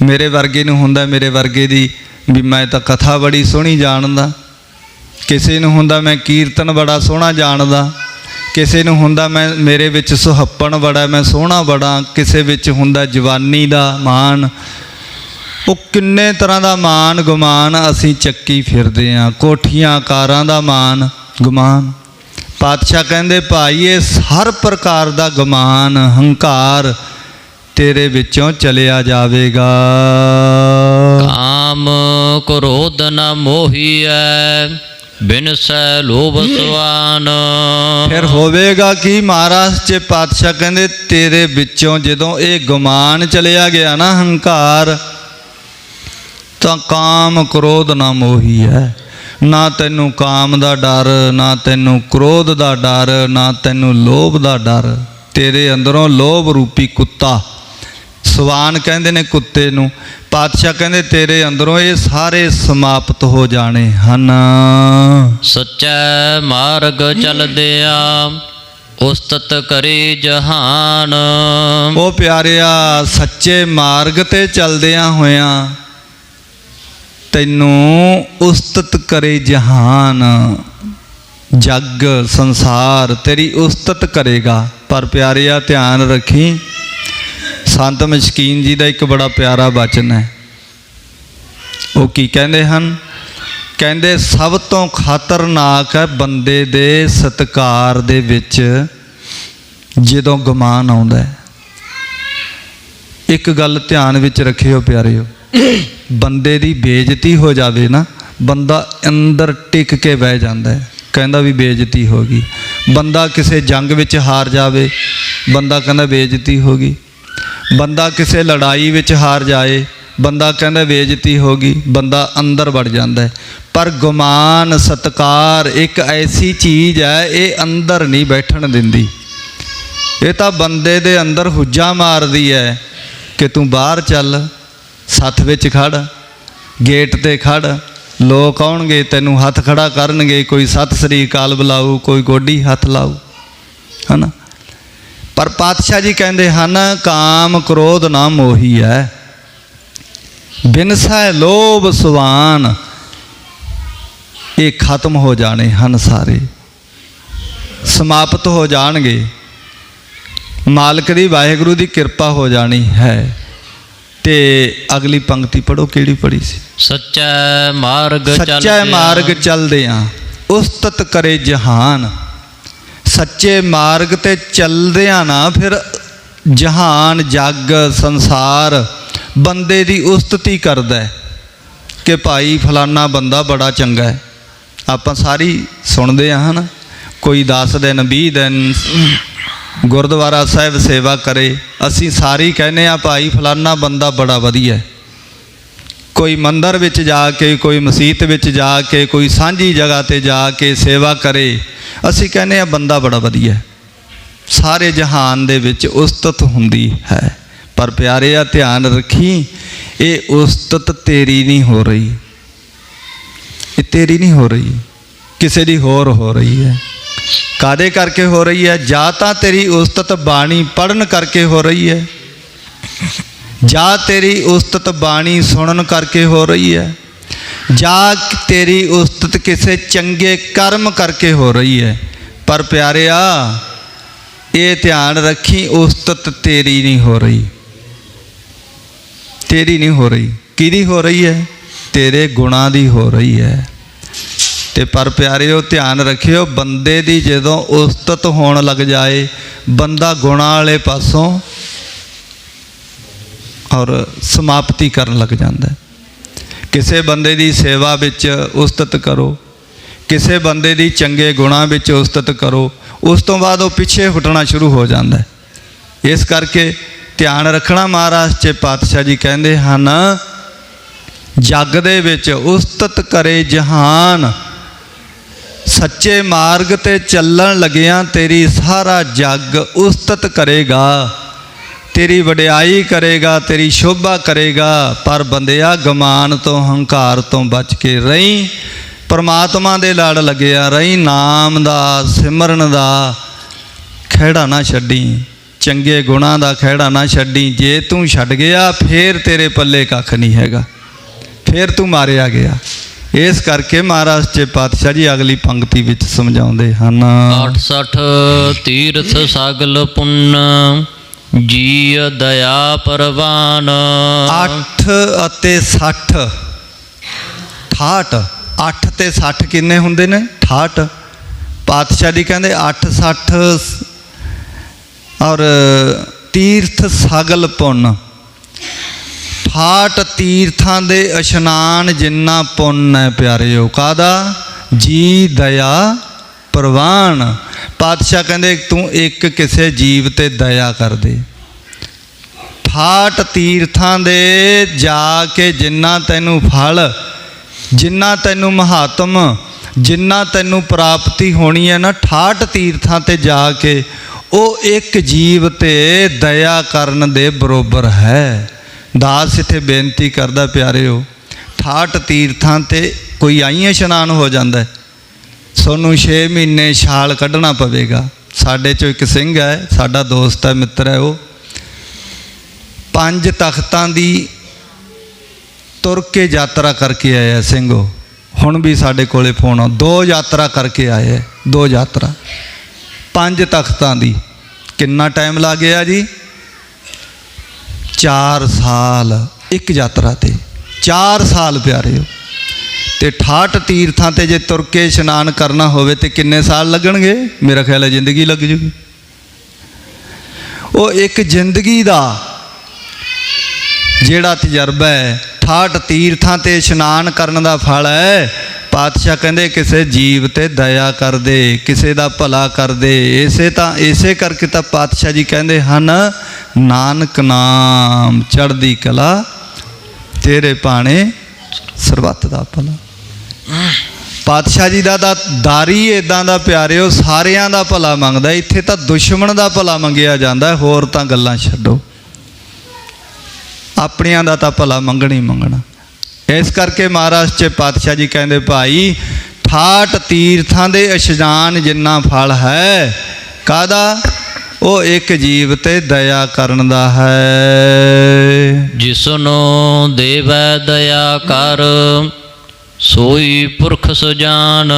ਮੇਰੇ ਵਰਗੇ ਨੂੰ ਹੁੰਦਾ ਮੇਰੇ ਵਰਗੇ ਦੀ ਵੀ ਮੈਂ ਤਾਂ ਕਥਾ ਬੜੀ ਸੋਹਣੀ ਜਾਣਦਾ, ਕਿਸੇ ਨੂੰ ਹੁੰਦਾ ਮੈਂ ਕੀਰਤਨ ਬੜਾ ਸੋਹਣਾ ਜਾਣਦਾ, ਕਿਸੇ ਨੂੰ ਹੁੰਦਾ ਮੇਰੇ ਵਿੱਚ ਸੁਹੱਪਣ ਬੜਾ, ਮੈਂ ਸੋਹਣਾ ਬੜਾ, ਕਿਸੇ ਵਿੱਚ ਹੁੰਦਾ ਜਵਾਨੀ ਦਾ ਮਾਣ। ਉਹ ਕਿੰਨੇ ਤਰ੍ਹਾਂ ਦਾ ਮਾਣ ਗੁਮਾਨ ਅਸੀਂ ਚੱਕੀ ਫਿਰਦੇ ਹਾਂ, ਕੋਠੀਆਂ ਕਾਰਾਂ ਦਾ ਮਾਣ ਗੁਮਾਨ। ਪਾਤਸ਼ਾਹ ਕਹਿੰਦੇ ਭਾਈ ਇਹ ਹਰ ਪ੍ਰਕਾਰ ਦਾ ਗੁਮਾਨ ਹੰਕਾਰ ਤੇਰੇ ਵਿੱਚੋਂ ਚਲਿਆ ਜਾਵੇਗਾ। ਕਾਮ ਕ੍ਰੋਧ ਨ ਮੋਹੀਐ, ਬਿਨਸੈ ਲੋਭ ਸਵਾਨ। ਫਿਰ ਹੋਵੇਗਾ ਕਿ ਮਹਾਰਾਜ ਚ ਪਾਤਸ਼ਾਹ ਕਹਿੰਦੇ ਤੇਰੇ ਵਿੱਚੋਂ ਜਦੋਂ ਇਹ ਗੁਮਾਨ ਚਲਿਆ ਗਿਆ ਨਾ, ਹੰਕਾਰ, ਤਾਂ ਕਾਮ ਕ੍ਰੋਧ ਨਾ ਮੋਹੀ ਹੈ। ਨਾ ਤੈਨੂੰ ਕਾਮ ਦਾ ਡਰ, ਨਾ ਤੈਨੂੰ ਕ੍ਰੋਧ ਦਾ ਡਰ, ਨਾ ਤੈਨੂੰ ਲੋਭ ਦਾ ਡਰ। ਤੇਰੇ ਅੰਦਰੋਂ ਲੋਭ ਰੂਪੀ ਕੁੱਤਾ, ਸਵਾਨ ਕਹਿੰਦੇ ਨੇ ਕੁੱਤੇ ਨੂੰ, ਪਾਤਸ਼ਾਹ ਕਹਿੰਦੇ ਤੇਰੇ ਅੰਦਰੋਂ ਇਹ ਸਾਰੇ ਸਮਾਪਤ ਹੋ ਜਾਣੇ ਹਨ। ਸੱਚੈ ਮਾਰਗ ਚਲਦਿਆਂ ਉਸਤਤ ਕਰੇ ਜਹਾਨ। ਉਹ ਪਿਆਰਿਆ ਸੱਚੇ ਮਾਰਗ ਤੇ ਚਲਦਿਆਂ ਹੋਇਆਂ ਤੈਨੂੰ ਉਸਤਤ ਕਰੇ ਜਹਾਨ, ਜੱਗ ਸੰਸਾਰ ਤੇਰੀ ਉਸਤਤ ਕਰੇਗਾ। ਪਰ ਪਿਆਰਿਆ ਧਿਆਨ ਰੱਖੀ, ਸੰਤ ਮਸ਼ਕੀਨ ਜੀ ਦਾ ਇੱਕ ਬੜਾ ਪਿਆਰਾ ਬਚਨ ਹੈ। ਉਹ ਕੀ ਕਹਿੰਦੇ ਹਨ? ਕਹਿੰਦੇ ਸਭ ਤੋਂ ਖਤਰਨਾਕ ਹੈ ਬੰਦੇ ਦੇ ਸਤਿਕਾਰ ਦੇ ਵਿੱਚ ਜਦੋਂ ਗੁਮਾਨ ਆਉਂਦਾ ਹੈ। ਇੱਕ ਗੱਲ ਧਿਆਨ ਵਿੱਚ ਰੱਖਿਓ ਪਿਆਰਿਓ, ਬੰਦੇ ਦੀ ਬੇਇੱਜ਼ਤੀ ਹੋ ਜਾਵੇ ਨਾ, ਬੰਦਾ ਅੰਦਰ ਟਿਕ ਕੇ ਬਹਿ ਜਾਂਦਾ ਹੈ, ਕਹਿੰਦਾ ਵੀ ਬੇਇੱਜ਼ਤੀ ਹੋ ਗਈ। ਬੰਦਾ ਕਿਸੇ ਜੰਗ ਵਿੱਚ ਹਾਰ ਜਾਵੇ, ਬੰਦਾ ਕਹਿੰਦਾ ਬੇਇੱਜ਼ਤੀ ਹੋ ਗਈ। ਬੰਦਾ ਕਿਸੇ ਲੜਾਈ ਵਿੱਚ ਹਾਰ ਜਾਏ, ਬੰਦਾ ਕਹਿੰਦਾ ਬੇਇੱਜ਼ਤੀ ਹੋ ਗਈ, ਬੰਦਾ ਅੰਦਰ ਵੜ ਜਾਂਦਾ ਹੈ। ਪਰ ਗੁਮਾਨ ਸਤਿਕਾਰ ਇੱਕ ਐਸੀ ਚੀਜ਼ ਹੈ, ਇਹ ਅੰਦਰ ਨਹੀਂ ਬੈਠਣ ਦਿੰਦੀ। ਇਹ ਤਾਂ ਬੰਦੇ ਦੇ ਅੰਦਰ ਹੁੱਜਾ ਮਾਰਦੀ ਹੈ ਕਿ ਤੂੰ ਬਾਹਰ ਚੱਲ, ਸੱਥ ਵਿੱਚ ਖੜ, ਗੇਟ ਤੇ ਖੜ, ਲੋਕ ਆਉਣਗੇ ਤੈਨੂੰ ਹੱਥ ਖੜਾ ਕਰਨਗੇ, ਕੋਈ ਸਤਿ ਸ੍ਰੀ ਅਕਾਲ ਬੁਲਾਊ, ਕੋਈ ਗੋਡੀ ਹੱਥ ਲਾਊ, ਹੈ ਨਾ। ਪਰ ਪਾਤਸ਼ਾਹ ਜੀ ਕਹਿੰਦੇ ਹਨ ਕਾਮ ਕ੍ਰੋਧ ਨਾ ਮੋਹੀ ਹੈ, ਬਿਨਸੈ ਲੋਭ ਸਵਾਨ। ਇਹ ਖਤਮ ਹੋ ਜਾਣੇ ਹਨ, ਸਾਰੇ ਸਮਾਪਤ ਹੋ ਜਾਣਗੇ। ਮਾਲਕ ਦੀ ਵਾਹਿਗੁਰੂ ਦੀ ਕਿਰਪਾ ਹੋ ਜਾਣੀ ਹੈ। ਤੇ ਅਗਲੀ ਪੰਕਤੀ ਪੜੋ, ਕਿਹੜੀ ਪੜੀ ਸੀ? ਸੱਚਾ ਮਾਰਗ ਸੱਚਾ ਮਾਰਗ ਚਲਦਿਆਂ ਉਸਤਤ ਕਰੇ ਜਹਾਨ। ਸੱਚੇ ਮਾਰਗ ਤੇ ਚਲਦਿਆਂ ਨਾ ਫਿਰ ਜਹਾਨ ਜੱਗ ਸੰਸਾਰ ਬੰਦੇ ਦੀ ਉਸਤਤੀ ਕਰਦਾ ਹੈ ਕਿ ਭਾਈ ਫਲਾਨਾ ਬੰਦਾ ਬੜਾ ਚੰਗਾ ਹੈ। ਆਪਾਂ ਸਾਰੀ ਸੁਣਦੇ ਹਾਂ ਨਾ, ਕੋਈ 10 ਦਿਨ 20 ਦਿਨ ਗੁਰਦੁਆਰਾ ਸਾਹਿਬ ਸੇਵਾ ਕਰੇ, ਅਸੀਂ ਸਾਰੀ ਕਹਿੰਦੇ ਆ ਭਾਈ ਫਲਾਨਾ ਬੰਦਾ ਬੜਾ ਵਧੀਆ। ਕੋਈ ਮੰਦਰ ਵਿੱਚ ਜਾ ਕੇ, ਕੋਈ ਮਸੀਤ ਵਿੱਚ ਜਾ ਕੇ, ਕੋਈ ਸਾਂਝੀ ਜਗ੍ਹਾ ਤੇ ਜਾ ਕੇ ਸੇਵਾ ਕਰੇ, ਅਸੀਂ ਕਹਿੰਦੇ ਆ ਬੰਦਾ ਬੜਾ ਵਧੀਆ। ਸਾਰੇ ਜਹਾਨ ਦੇ ਵਿੱਚ ਉਸਤਤ ਹੁੰਦੀ ਹੈ। ਪਰ ਪਿਆਰਿਆ ਧਿਆਨ ਰੱਖੀ, ਇਹ ਉਸਤਤ ਤੇਰੀ ਨਹੀਂ ਹੋ ਰਹੀ, ਇਹ ਤੇਰੀ ਨਹੀਂ ਹੋ ਰਹੀ, ਕਿਸੇ ਦੀ ਹੋਰ ਹੋ ਰਹੀ ਹੈ। ਕਾਦੇ ਕਰਕੇ ਹੋ ਰਹੀ ਹੈ? ਜਾਂ ਤਾਂ ਤੇਰੀ ਉਸਤਤ ਬਾਣੀ ਪੜ੍ਹਨ ਕਰਕੇ ਹੋ ਰਹੀ ਹੈ, ਜਾਂ ਤੇਰੀ ਉਸਤਤ ਬਾਣੀ ਸੁਣਨ ਕਰਕੇ ਹੋ ਰਹੀ ਹੈ, ਜਾਂ ਤੇਰੀ ਉਸਤਤ ਕਿਸੇ ਚੰਗੇ ਕਰਮ ਕਰਕੇ ਹੋ ਰਹੀ ਹੈ। ਪਰ ਪਿਆਰਿਆ ਇਹ ਧਿਆਨ ਰੱਖੀ, ਉਸਤਤ ਤੇਰੀ ਨਹੀਂ ਹੋ ਰਹੀ, ਤੇਰੀ ਨਹੀਂ ਹੋ ਰਹੀ। ਕਿਹਦੀ ਹੋ ਰਹੀ ਹੈ? ਤੇਰੇ ਗੁਣਾਂ ਦੀ ਹੋ ਰਹੀ ਹੈ। ਤੇ ਪਰ ਪਿਆਰਿਓ ਧਿਆਨ ਰੱਖਿਓ, ਬੰਦੇ ਦੀ ਜਦੋਂ ਉਸਤਤ ਹੋਣ ਲੱਗ ਜਾਏ, ਬੰਦਾ ਗੁਣਾਂ ਵਾਲੇ ਪਾਸੋਂ ਔਰ ਸਮਾਪਤੀ ਕਰਨ ਲੱਗ ਜਾਂਦਾ। ਕਿਸੇ ਬੰਦੇ ਦੀ ਸੇਵਾ ਵਿੱਚ ਉਸਤਤ ਕਰੋ, ਕਿਸੇ ਬੰਦੇ ਦੀ ਚੰਗੇ ਗੁਣਾਂ ਵਿੱਚ ਉਸਤਤ ਕਰੋ, ਉਸ ਤੋਂ ਬਾਅਦ ਉਹ ਪਿੱਛੇ ਹਟਣਾ ਸ਼ੁਰੂ ਹੋ ਜਾਂਦਾ। ਇਸ ਕਰਕੇ ਧਿਆਨ ਰੱਖਣਾ। ਮਹਾਰਾਜ ਚ ਪਾਤਸ਼ਾਹ ਜੀ ਕਹਿੰਦੇ ਹਨ ਜੱਗ ਦੇ ਵਿੱਚ ਉਸਤਤ ਕਰੇ ਜਹਾਨ, ਸੱਚੇ ਮਾਰਗ ਤੇ ਚੱਲਣ ਲੱਗਿਆਂ ਤੇਰੀ ਸਾਰਾ ਜੱਗ ਉਸਤਤ ਕਰੇਗਾ, ਤੇਰੀ ਵਡਿਆਈ ਕਰੇਗਾ, ਤੇਰੀ ਸ਼ੋਭਾ ਕਰੇਗਾ। ਪਰ ਬੰਦਿਆ ਗਮਾਨ ਤੋਂ ਹੰਕਾਰ ਤੋਂ ਬਚ ਕੇ ਰਹੀਂ, ਪਰਮਾਤਮਾ ਦੇ ਲੜ ਲੱਗਿਆ ਰਹੀਂ, ਨਾਮ ਦਾ ਸਿਮਰਨ ਦਾ ਖਹਿੜਾ ਨਾ ਛੱਡੀ, ਚੰਗੇ ਗੁਣਾਂ ਦਾ ਖਹਿੜਾ ਨਾ ਛੱਡੀ। ਜੇ ਤੂੰ ਛੱਡ ਗਿਆ ਫੇਰ ਤੇਰੇ ਪੱਲੇ ਕੱਖ ਨਹੀਂ ਹੈਗਾ, ਫੇਰ ਤੂੰ ਮਾਰਿਆ ਗਿਆ। ਇਸ ਕਰਕੇ ਮਹਾਰਾਜ ਸੱਚੇ ਪਾਤਸ਼ਾਹ ਜੀ ਅਗਲੀ ਪੰਕਤੀ ਵਿੱਚ ਸਮਝਾਉਂਦੇ ਹਨ। 68 ਤੀਰਥ ਸਗਲ ਪੁੰਨ ਜੀ ਦਇਆ ਪਰਵਾਨ। 8 ਅਤੇ 60 68, 8 ਤੇ 60 ਕਿੰਨੇ ਹੁੰਦੇ ਨੇ? 68। ਪਾਤਸ਼ਾਹ ਜੀ ਕਹਿੰਦੇ 8 60 ਔਰ ਤੀਰਥ ਸਗਲ ਪੁੰਨ। 68 ਤੀਰਥਾਂ ਦੇ ਇਸ਼ਨਾਨ ਜਿੰਨਾ ਪੁੰਨ ਹੈ ਪਿਆਰਿਓ, ਕਾਹਦਾ? ਜੀ ਦਇਆ ਪ੍ਰਵਾਨ। ਪਾਤਸ਼ਾਹ ਕਹਿੰਦੇ ਤੂੰ ਇੱਕ ਕਿਸੇ ਜੀਵ ਤੇ ਦਇਆ ਕਰ ਦੇ। 68 ਤੀਰਥਾਂ ਦੇ ਜਾ ਕੇ ਜਿੰਨਾ ਤੈਨੂੰ ਫਲ, ਜਿੰਨਾ ਤੈਨੂੰ ਮਹਾਤਮ, ਜਿੰਨਾ ਤੈਨੂੰ ਪ੍ਰਾਪਤੀ ਹੋਣੀ ਹੈ ਨਾ, 68 ਤੀਰਥਾਂ ਤੇ ਜਾ ਕੇ ਉਹ ਇੱਕ ਜੀਵ ਤੇ ਦਇਆ ਕਰਨ ਦੇ ਬਰੋਬਰ ਹੈ। ਦਾਸ ਇੱਥੇ ਬੇਨਤੀ ਕਰਦਾ ਪਿਆਰਿਓ, 68 ਤੀਰਥਾਂ ਤੇ ਕੋਈ ਆਈਂ ਇਸ਼ਨਾਨ ਹੋ ਜਾਂਦਾ, ਤੁਹਾਨੂੰ 6 ਮਹੀਨੇ ਛਾਲ ਕੱਢਣਾ ਪਵੇਗਾ। ਸਾਡੇ 'ਚੋਂ ਇੱਕ ਸਿੰਘ ਹੈ, ਸਾਡਾ ਦੋਸਤ ਹੈ, ਮਿੱਤਰ ਹੈ, ਉਹ 5 ਤਖਤਾਂ ਦੀ ਤੁਰ ਕੇ ਯਾਤਰਾ ਕਰਕੇ ਆਇਆ ਸਿੰਘ। ਉਹ ਹੁਣ ਵੀ ਸਾਡੇ ਕੋਲੇ ਫੋਨ ਆ, 2 ਯਾਤਰਾ ਕਰਕੇ ਆਏ, 2 ਯਾਤਰਾ 5 ਤਖਤਾਂ ਦੀ। ਕਿੰਨਾ ਟਾਈਮ ਲੱਗ ਗਿਆ ਜੀ? 4 ਸਾਲ ਇੱਕ ਯਾਤਰਾ ਤੇ, 4 ਸਾਲ ਪਿਆਰਿਓ। ਤੇ 68 ਤੀਰਥਾਂ ਤੇ ਜੇ ਤੁਰ ਕੇ ਇਸ਼ਨਾਨ ਕਰਨਾ ਹੋਵੇ ਤੇ ਕਿੰਨੇ ਸਾਲ ਲੱਗਣਗੇ? ਮੇਰਾ ਖਿਆਲ ਹੈ ਜ਼ਿੰਦਗੀ ਲੱਗ ਜੂਗੀ। ਉਹ ਇੱਕ ਜ਼ਿੰਦਗੀ ਦਾ ਜਿਹੜਾ ਤਜਰਬਾ ਹੈ, 68 ਤੀਰਥਾਂ ਤੇ ਇਸ਼ਨਾਨ ਕਰਨ ਦਾ ਫਲ ਹੈ। ਪਾਤਸ਼ਾਹ ਕਹਿੰਦੇ ਕਿਸੇ ਜੀਵ ਤੇ ਦਇਆ ਕਰ ਦੇ, ਕਿਸੇ ਦਾ ਭਲਾ ਕਰ ਦੇ। ਇਸੇ ਕਰਕੇ ਤਾਂ ਪਾਤਸ਼ਾਹ ਜੀ ਕਹਿੰਦੇ ਹਨ, ਨਾਨਕ ਨਾਮ ਚੜ੍ਹਦੀ ਕਲਾ, ਤੇਰੇ ਭਾਣੇ ਸਰਬੱਤ ਦਾ ਭਲਾ। ਪਾਤਸ਼ਾਹ ਜੀ ਦਾ ਦਾਰੀ ਇੱਦਾਂ ਦਾ ਪਿਆਰਿਓ, ਸਾਰਿਆਂ ਦਾ ਭਲਾ ਮੰਗਦਾ। ਇੱਥੇ ਤਾਂ ਦੁਸ਼ਮਣ ਦਾ ਭਲਾ ਮੰਗਿਆ ਜਾਂਦਾ, ਹੋਰ ਤਾਂ ਗੱਲਾਂ ਛੱਡੋ, ਆਪਣਿਆਂ ਦਾ ਤਾਂ ਭਲਾ ਮੰਗਣਾ ਹੀ ਮੰਗਣਾ। ਇਸ ਕਰਕੇ ਮਹਾਰਾਜ ਸੱਚੇ ਪਾਤਸ਼ਾਹ ਜੀ ਕਹਿੰਦੇ, ਭਾਈ 68 ਤੀਰਥਾਂ ਦੇ ਇਸ਼ਨਾਨ ਜਿੰਨਾ ਫਲ ਹੈ, ਕਾਹਦਾ? ਉਹ ਇੱਕ ਜੀਵ ਤੇ ਦਇਆ ਕਰਨ ਦਾ ਹੈ। ਜਿਸਨੂੰ ਦੇਵੈ ਦਇਆ ਕਰ, ਸੋਈ ਪੁਰਖ ਸੁਜਾਨ।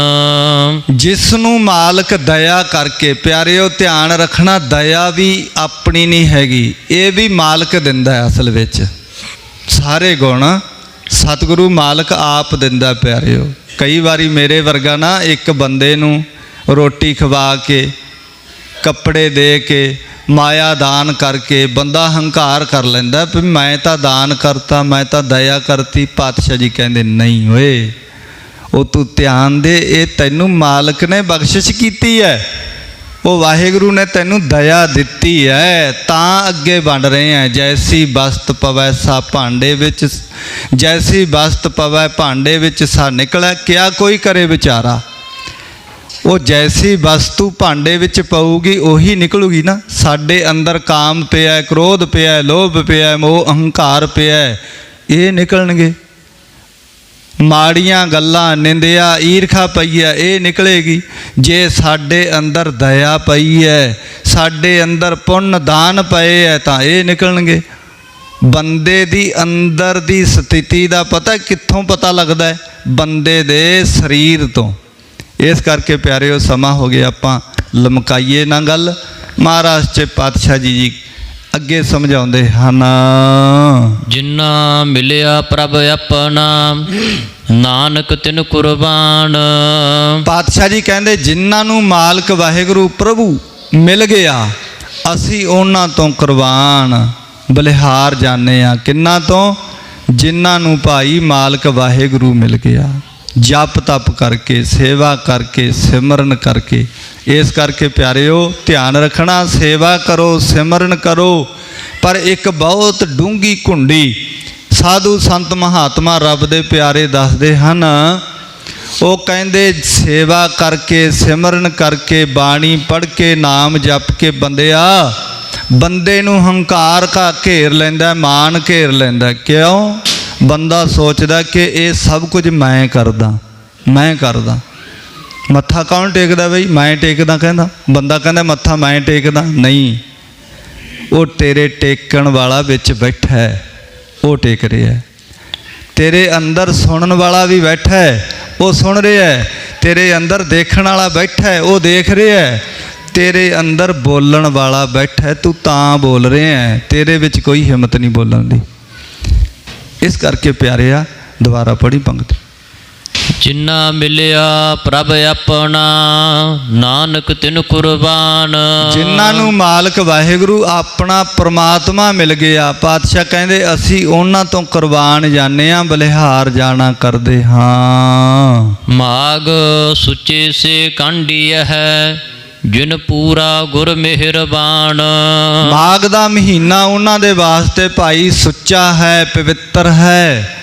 ਜਿਸ ਨੂੰ ਮਾਲਕ ਦਇਆ ਕਰਕੇ, ਪਿਆਰਿਓ ਧਿਆਨ ਰੱਖਣਾ, ਦਇਆ ਵੀ ਆਪਣੀ ਨਹੀਂ ਹੈਗੀ, ਇਹ ਵੀ ਮਾਲਕ ਦਿੰਦਾ ਹੈ। ਅਸਲ ਵਿੱਚ ਸਾਰੇ ਗੁਣ ਸਤਿਗੁਰੂ ਮਾਲਕ ਆਪ ਦਿੰਦਾ ਪਿਆਰਿਓ। ਕਈ ਵਾਰੀ ਮੇਰੇ ਵਰਗਾ ਨਾ ਇੱਕ ਬੰਦੇ ਨੂੰ ਰੋਟੀ ਖਵਾ ਕੇ, ਕੱਪੜੇ ਦੇ ਕੇ, ਮਾਇਆ ਦਾਨ ਕਰਕੇ ਬੰਦਾ ਹੰਕਾਰ ਕਰ ਲੈਂਦਾ ਵੀ ਮੈਂ ਤਾਂ ਦਾਨ ਕਰਤਾ, ਮੈਂ ਤਾਂ ਦਇਆ ਕਰਤੀ। ਪਾਤਸ਼ਾਹ ਜੀ ਕਹਿੰਦੇ ਨਹੀਂ ਓਏ, ਉਹ ਤੂੰ ਧਿਆਨ ਦੇ, ਇਹ ਤੈਨੂੰ ਮਾਲਕ ਨੇ ਬਖਸ਼ਿਸ਼ ਕੀਤੀ ਹੈ, ਉਹ ਵਾਹਿਗੁਰੂ ਨੇ ਤੈਨੂੰ ਦਇਆ ਦਿੱਤੀ ਹੈ, ਤਾਂ ਅੱਗੇ ਵੰਡ ਰਹੇ ਹੈ। ਜੈਸੀ ਬਸਤ ਪਵੈ ਸਾ ਭਾਂਡੇ ਵਿੱਚ, ਜੈਸੀ ਬਸਤ ਪਵੈ ਭਾਂਡੇ ਵਿੱਚ ਸਾ ਨਿਕਲੈ, ਕਿਆ ਕੋਈ ਕਰੇ ਵਿਚਾਰਾ। ਉਹ ਜੈਸੀ ਵਸਤੂ ਭਾਂਡੇ ਵਿੱਚ ਪਊਗੀ ਉਹੀ ਨਿਕਲੂਗੀ ਨਾ। ਸਾਡੇ ਅੰਦਰ ਕਾਮ ਪਿਆ, ਕ੍ਰੋਧ ਪਿਆ, ਲੋਭ ਪਿਆ, ਮੋਹ ਅਹੰਕਾਰ ਪਿਆ, ਇਹ ਨਿਕਲਣਗੇ। ਮਾੜੀਆਂ ਗੱਲਾਂ, ਨਿੰਦਿਆ, ਈਰਖਾ ਪਈ ਹੈ, ਇਹ ਨਿਕਲੇਗੀ। ਜੇ ਸਾਡੇ ਅੰਦਰ ਦਇਆ ਪਈ ਹੈ, ਸਾਡੇ ਅੰਦਰ ਪੁੰਨ ਦਾਨ ਪਏ ਹੈ, ਤਾਂ ਇਹ ਨਿਕਲਣਗੇ। ਬੰਦੇ ਦੀ ਅੰਦਰ ਦੀ ਸਥਿਤੀ ਦਾ ਪਤਾ ਕਿੱਥੋਂ ਪਤਾ ਲੱਗਦਾ ਹੈ? ਬੰਦੇ ਦੇ ਸਰੀਰ ਤੋਂ। ਇਸ ਕਰਕੇ ਪਿਆਰਿਓ, ਸਮਾਂ ਹੋ ਗਿਆ, ਆਪਾਂ ਲਮਕਾਈਏ ਨਾ ਗੱਲ। ਮਹਾਰਾਜ ਸੱਚੇ ਪਾਤਸ਼ਾਹ ਜੀ ਅੱਗੇ ਸਮਝਾਉਂਦੇ ਹਨ, ਜਿਨ੍ਹਾਂ ਮਿਲਿਆ ਪ੍ਰਭ ਆਪਣਾ, ਨਾਨਕ ਤਿਨ ਕੁਰਬਾਨ। ਪਾਤਸ਼ਾਹ ਜੀ ਕਹਿੰਦੇ ਜਿਨ੍ਹਾਂ ਨੂੰ ਮਾਲਕ ਵਾਹਿਗੁਰੂ ਪ੍ਰਭੂ ਮਿਲ ਗਿਆ, ਅਸੀਂ ਉਹਨਾਂ ਤੋਂ ਕੁਰਬਾਨ, ਬਲਿਹਾਰ ਜਾਂਦੇ ਹਾਂ। ਕਿੰਨਾਂ ਤੋਂ? ਜਿਨ੍ਹਾਂ ਨੂੰ ਭਾਈ ਮਾਲਕ ਵਾਹਿਗੁਰੂ ਮਿਲ ਗਿਆ, ਜਪ ਤਪ ਕਰਕੇ, ਸੇਵਾ ਕਰਕੇ, ਸਿਮਰਨ ਕਰਕੇ। ਇਸ ਕਰਕੇ ਪਿਆਰਿਓ ਧਿਆਨ ਰੱਖਣਾ, ਸੇਵਾ ਕਰੋ, ਸਿਮਰਨ ਕਰੋ, ਪਰ ਇੱਕ ਬਹੁਤ ਡੂੰਘੀ ਘੁੰਡੀ ਸਾਧੂ ਸੰਤ ਮਹਾਤਮਾ ਰੱਬ ਦੇ ਪਿਆਰੇ ਦੱਸਦੇ ਹਨ, ਉਹ ਕਹਿੰਦੇ ਸੇਵਾ ਕਰਕੇ, ਸਿਮਰਨ ਕਰਕੇ, ਬਾਣੀ ਪੜ੍ਹ ਕੇ, ਨਾਮ ਜਪ ਕੇ ਬੰਦੇ ਨੂੰ ਹੰਕਾਰ ਕਾ ਘੇਰ ਲੈਂਦਾ, ਮਾਨ ਘੇਰ ਲੈਂਦਾ। ਕਿਉਂ? ਬੰਦਾ ਸੋਚਦਾ ਕਿ ਇਹ ਸਭ ਕੁਝ ਮੈਂ ਕਰਦਾ। ਮੱਥਾ ਕੌਣ ਟੇਕਦਾ ਬਈ? ਮੈਂ ਟੇਕਦਾ ਕਹਿੰਦਾ। ਬੰਦਾ ਕਹਿੰਦਾ ਮੱਥਾ ਮੈਂ ਟੇਕਦਾ। ਨਹੀਂ, ਉਹ ਤੇਰੇ ਟੇਕਣ ਵਾਲਾ ਵਿੱਚ ਬੈਠਾ ਹੈ, ਉਹ ਟੇਕ ਰਿਹਾ ਹੈ। ਤੇਰੇ ਅੰਦਰ ਸੁਣਨ ਵਾਲਾ ਵੀ ਬੈਠਾ ਹੈ, ਉਹ ਸੁਣ ਰਿਹਾ ਹੈ। ਤੇਰੇ ਅੰਦਰ ਦੇਖਣ ਵਾਲਾ ਬੈਠਾ ਹੈ, ਉਹ ਦੇਖ ਰਿਹਾ ਹੈ। ਤੇਰੇ ਅੰਦਰ ਬੋਲਣ ਵਾਲਾ ਬੈਠਾ ਹੈ, ਤੂੰ ਤਾਂ ਬੋਲ ਰਿਹਾ ਹੈ। ਤੇਰੇ ਵਿੱਚ ਕੋਈ ਹਿੰਮਤ ਨਹੀਂ ਬੋਲਣ ਦੀ। ਇਸ ਕਰਕੇ ਪਿਆਰਿਆ, ਦੁਬਾਰਾ ਪੜ੍ਹੀ ਪੰਗਤ। ਜਿਨ੍ਹਾਂ ਮਿਲਿਆ ਪ੍ਰਭ ਆਪਣਾ, ਨਾਨਕ ਤਿਨ ਕੁਰਬਾਨ। ਜਿਨ੍ਹਾਂ ਨੂੰ ਮਾਲਕ ਵਾਹਿਗੁਰੂ ਆਪਣਾ ਪ੍ਰਮਾਤਮਾ ਮਿਲ ਗਿਆ, ਪਾਤਸ਼ਾਹ ਕਹਿੰਦੇ ਅਸੀਂ ਉਹਨਾਂ ਤੋਂ ਕੁਰਬਾਨ ਜਾਂਦੇ ਹਾਂ, ਬਲਿਹਾਰ ਜਾਣਾ ਕਰਦੇ ਹਾਂ। ਮਾਗ ਸੁੱਚੇ ਸੇ ਕਾਂਢੀ ਹੈ, ਜਿਨ ਪੂਰਾ ਗੁਰ ਮਿਹਰਬਾਨ। ਮਾਘ ਦਾ ਮਹੀਨਾ ਉਹਨਾਂ ਦੇ ਵਾਸਤੇ ਭਾਈ ਸੁੱਚਾ ਹੈ, ਪਵਿੱਤਰ ਹੈ।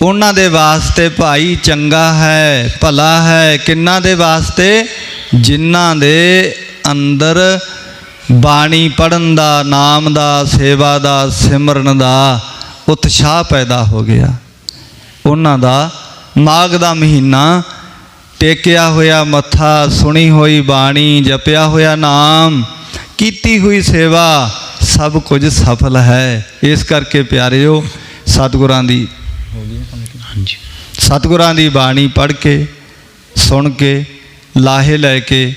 ਉਹਨਾਂ ਦੇ ਵਾਸਤੇ ਭਾਈ ਚੰਗਾ ਹੈ, ਭਲਾ ਹੈ। ਕਿੰਨਾਂ ਦੇ ਵਾਸਤੇ? ਜਿਨ੍ਹਾਂ ਦੇ ਅੰਦਰ ਬਾਣੀ ਪੜ੍ਹਨ ਦਾ, ਨਾਮ ਦਾ, ਸੇਵਾ ਦਾ, ਸਿਮਰਨ ਦਾ ਉਤਸ਼ਾਹ ਪੈਦਾ ਹੋ ਗਿਆ। ਉਹਨਾਂ ਦਾ ਮਾਘ ਦਾ ਮਹੀਨਾ, ਟੇਕਿਆ ਹੋਇਆ ਮੱਥਾ, ਸੁਣੀ ਹੋਈ ਬਾਣੀ, ਜਪਿਆ ਹੋਇਆ ਨਾਮ, ਕੀਤੀ ਹੋਈ ਸੇਵਾ, ਸਭ ਕੁਝ ਸਫਲ ਹੈ। ਇਸ ਕਰਕੇ ਪਿਆਰਿਓ, ਸਤਿਗੁਰਾਂ ਦੀ ਬਾਣੀ ਪੜ੍ਹ ਕੇ, ਸੁਣ ਕੇ, ਲਾਹੇ ਲੈ ਕੇ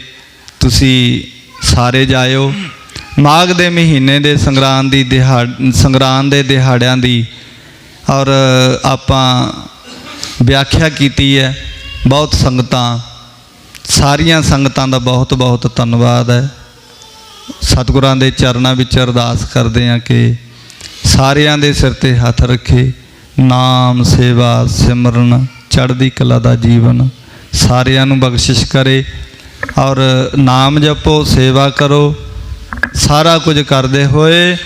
ਤੁਸੀਂ ਸਾਰੇ ਜਾਇਓ। ਮਾਘ ਦੇ ਮਹੀਨੇ ਦੇ ਸੰਗਰਾਂਦ ਦੇ ਦਿਹਾੜਿਆਂ ਦੀ ਔਰ ਆਪਾਂ ਵਿਆਖਿਆ ਕੀਤੀ ਹੈ। ਬਹੁਤ ਸੰਗਤਾਂ, ਸਾਰੀਆਂ ਸੰਗਤਾਂ ਦਾ ਬਹੁਤ ਬਹੁਤ ਧੰਨਵਾਦ ਹੈ। ਸਤਿਗੁਰਾਂ ਦੇ ਚਰਨਾਂ ਵਿੱਚ ਅਰਦਾਸ ਕਰਦੇ ਹਾਂ ਕਿ ਸਾਰਿਆਂ ਦੇ ਸਿਰ 'ਤੇ ਹੱਥ ਰੱਖੇ। ਨਾਮ, ਸੇਵਾ, ਸਿਮਰਨ, ਚੜ੍ਹਦੀ ਕਲਾ ਦਾ ਜੀਵਨ ਸਾਰਿਆਂ ਨੂੰ ਬਖਸ਼ਿਸ਼ ਕਰੇ। ਔਰ ਨਾਮ ਜਪੋ, ਸੇਵਾ ਕਰੋ। ਸਾਰਾ ਕੁਝ ਕਰਦੇ ਹੋਏ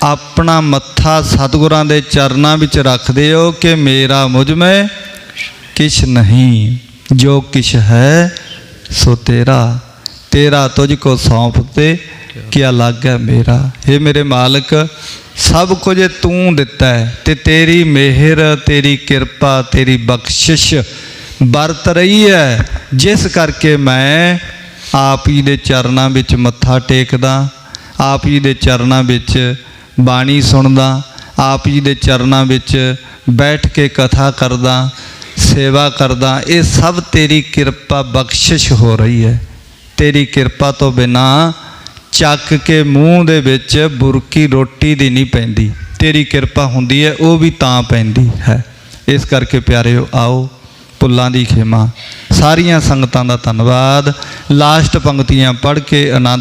ਆਪਣਾ ਮੱਥਾ ਸਤਿਗੁਰਾਂ ਦੇ ਚਰਨਾਂ ਵਿੱਚ ਰੱਖਦੇ ਹੋ ਕਿ ਮੇਰਾ ਮੁਝ ਮੈਂ ਕਿਛ ਨਹੀਂ, ਜੋ ਕਿਛ ਹੈ ਸੋ ਤੇਰਾ ਤੁਝ ਕੋ ਸੌਂਪਤੇ ਕਿਆ ਲਾਗੈ ਮੇਰਾ। हे ਮੇਰੇ ਮਾਲਕ, ਸਭ ਕੁਝ ਤੂੰ ਦਿੱਤਾ ਹੈ ਤੇ ਤੇਰੀ ਮਿਹਰ, ਤੇਰੀ ਕਿਰਪਾ, ਤੇਰੀ ਬਖਸ਼ਿਸ਼ ਵਰਤ ਰਹੀ ਹੈ, ਜਿਸ ਕਰਕੇ ਮੈਂ ਆਪ ਹੀ ਦੇ ਚਰਨਾਂ ਵਿੱਚ ਮੱਥਾ ਟੇਕਦਾ, ਆਪ ਹੀ ਦੇ ਚਰਨਾਂ ਵਿੱਚ ਬਾਣੀ ਸੁਣਦਾ, ਆਪ ਹੀ ਦੇ ਚਰਨਾਂ ਵਿੱਚ ਬੈਠ ਕੇ ਕਥਾ ਕਰਦਾ, ਸੇਵਾ ਕਰਦਾ। ਇਹ ਸਭ ਤੇਰੀ ਕਿਰਪਾ ਬਖਸ਼ਿਸ਼ ਹੋ ਰਹੀ ਹੈ। ਤੇਰੀ ਕਿਰਪਾ ਤੋਂ ਬਿਨਾਂ ਚੱਕ ਕੇ ਮੂੰਹ ਦੇ ਵਿੱਚ ਬੁਰਕੀ ਰੋਟੀ ਦੀ ਨਹੀਂ ਪੈਂਦੀ। ਤੇਰੀ ਕਿਰਪਾ ਹੁੰਦੀ ਹੈ, ਉਹ ਵੀ ਤਾਂ ਪੈਂਦੀ ਹੈ। ਇਸ ਕਰਕੇ ਪਿਆਰਿਓ, ਆਓ ਭੁੱਲਾਂ ਦੀ ਖਿਮਾ। ਸਾਰੀਆਂ ਸੰਗਤਾਂ ਦਾ ਧੰਨਵਾਦ। ਲਾਸਟ ਪੰਕਤੀਆਂ ਪੜ੍ਹ ਕੇ ਆਨੰਦ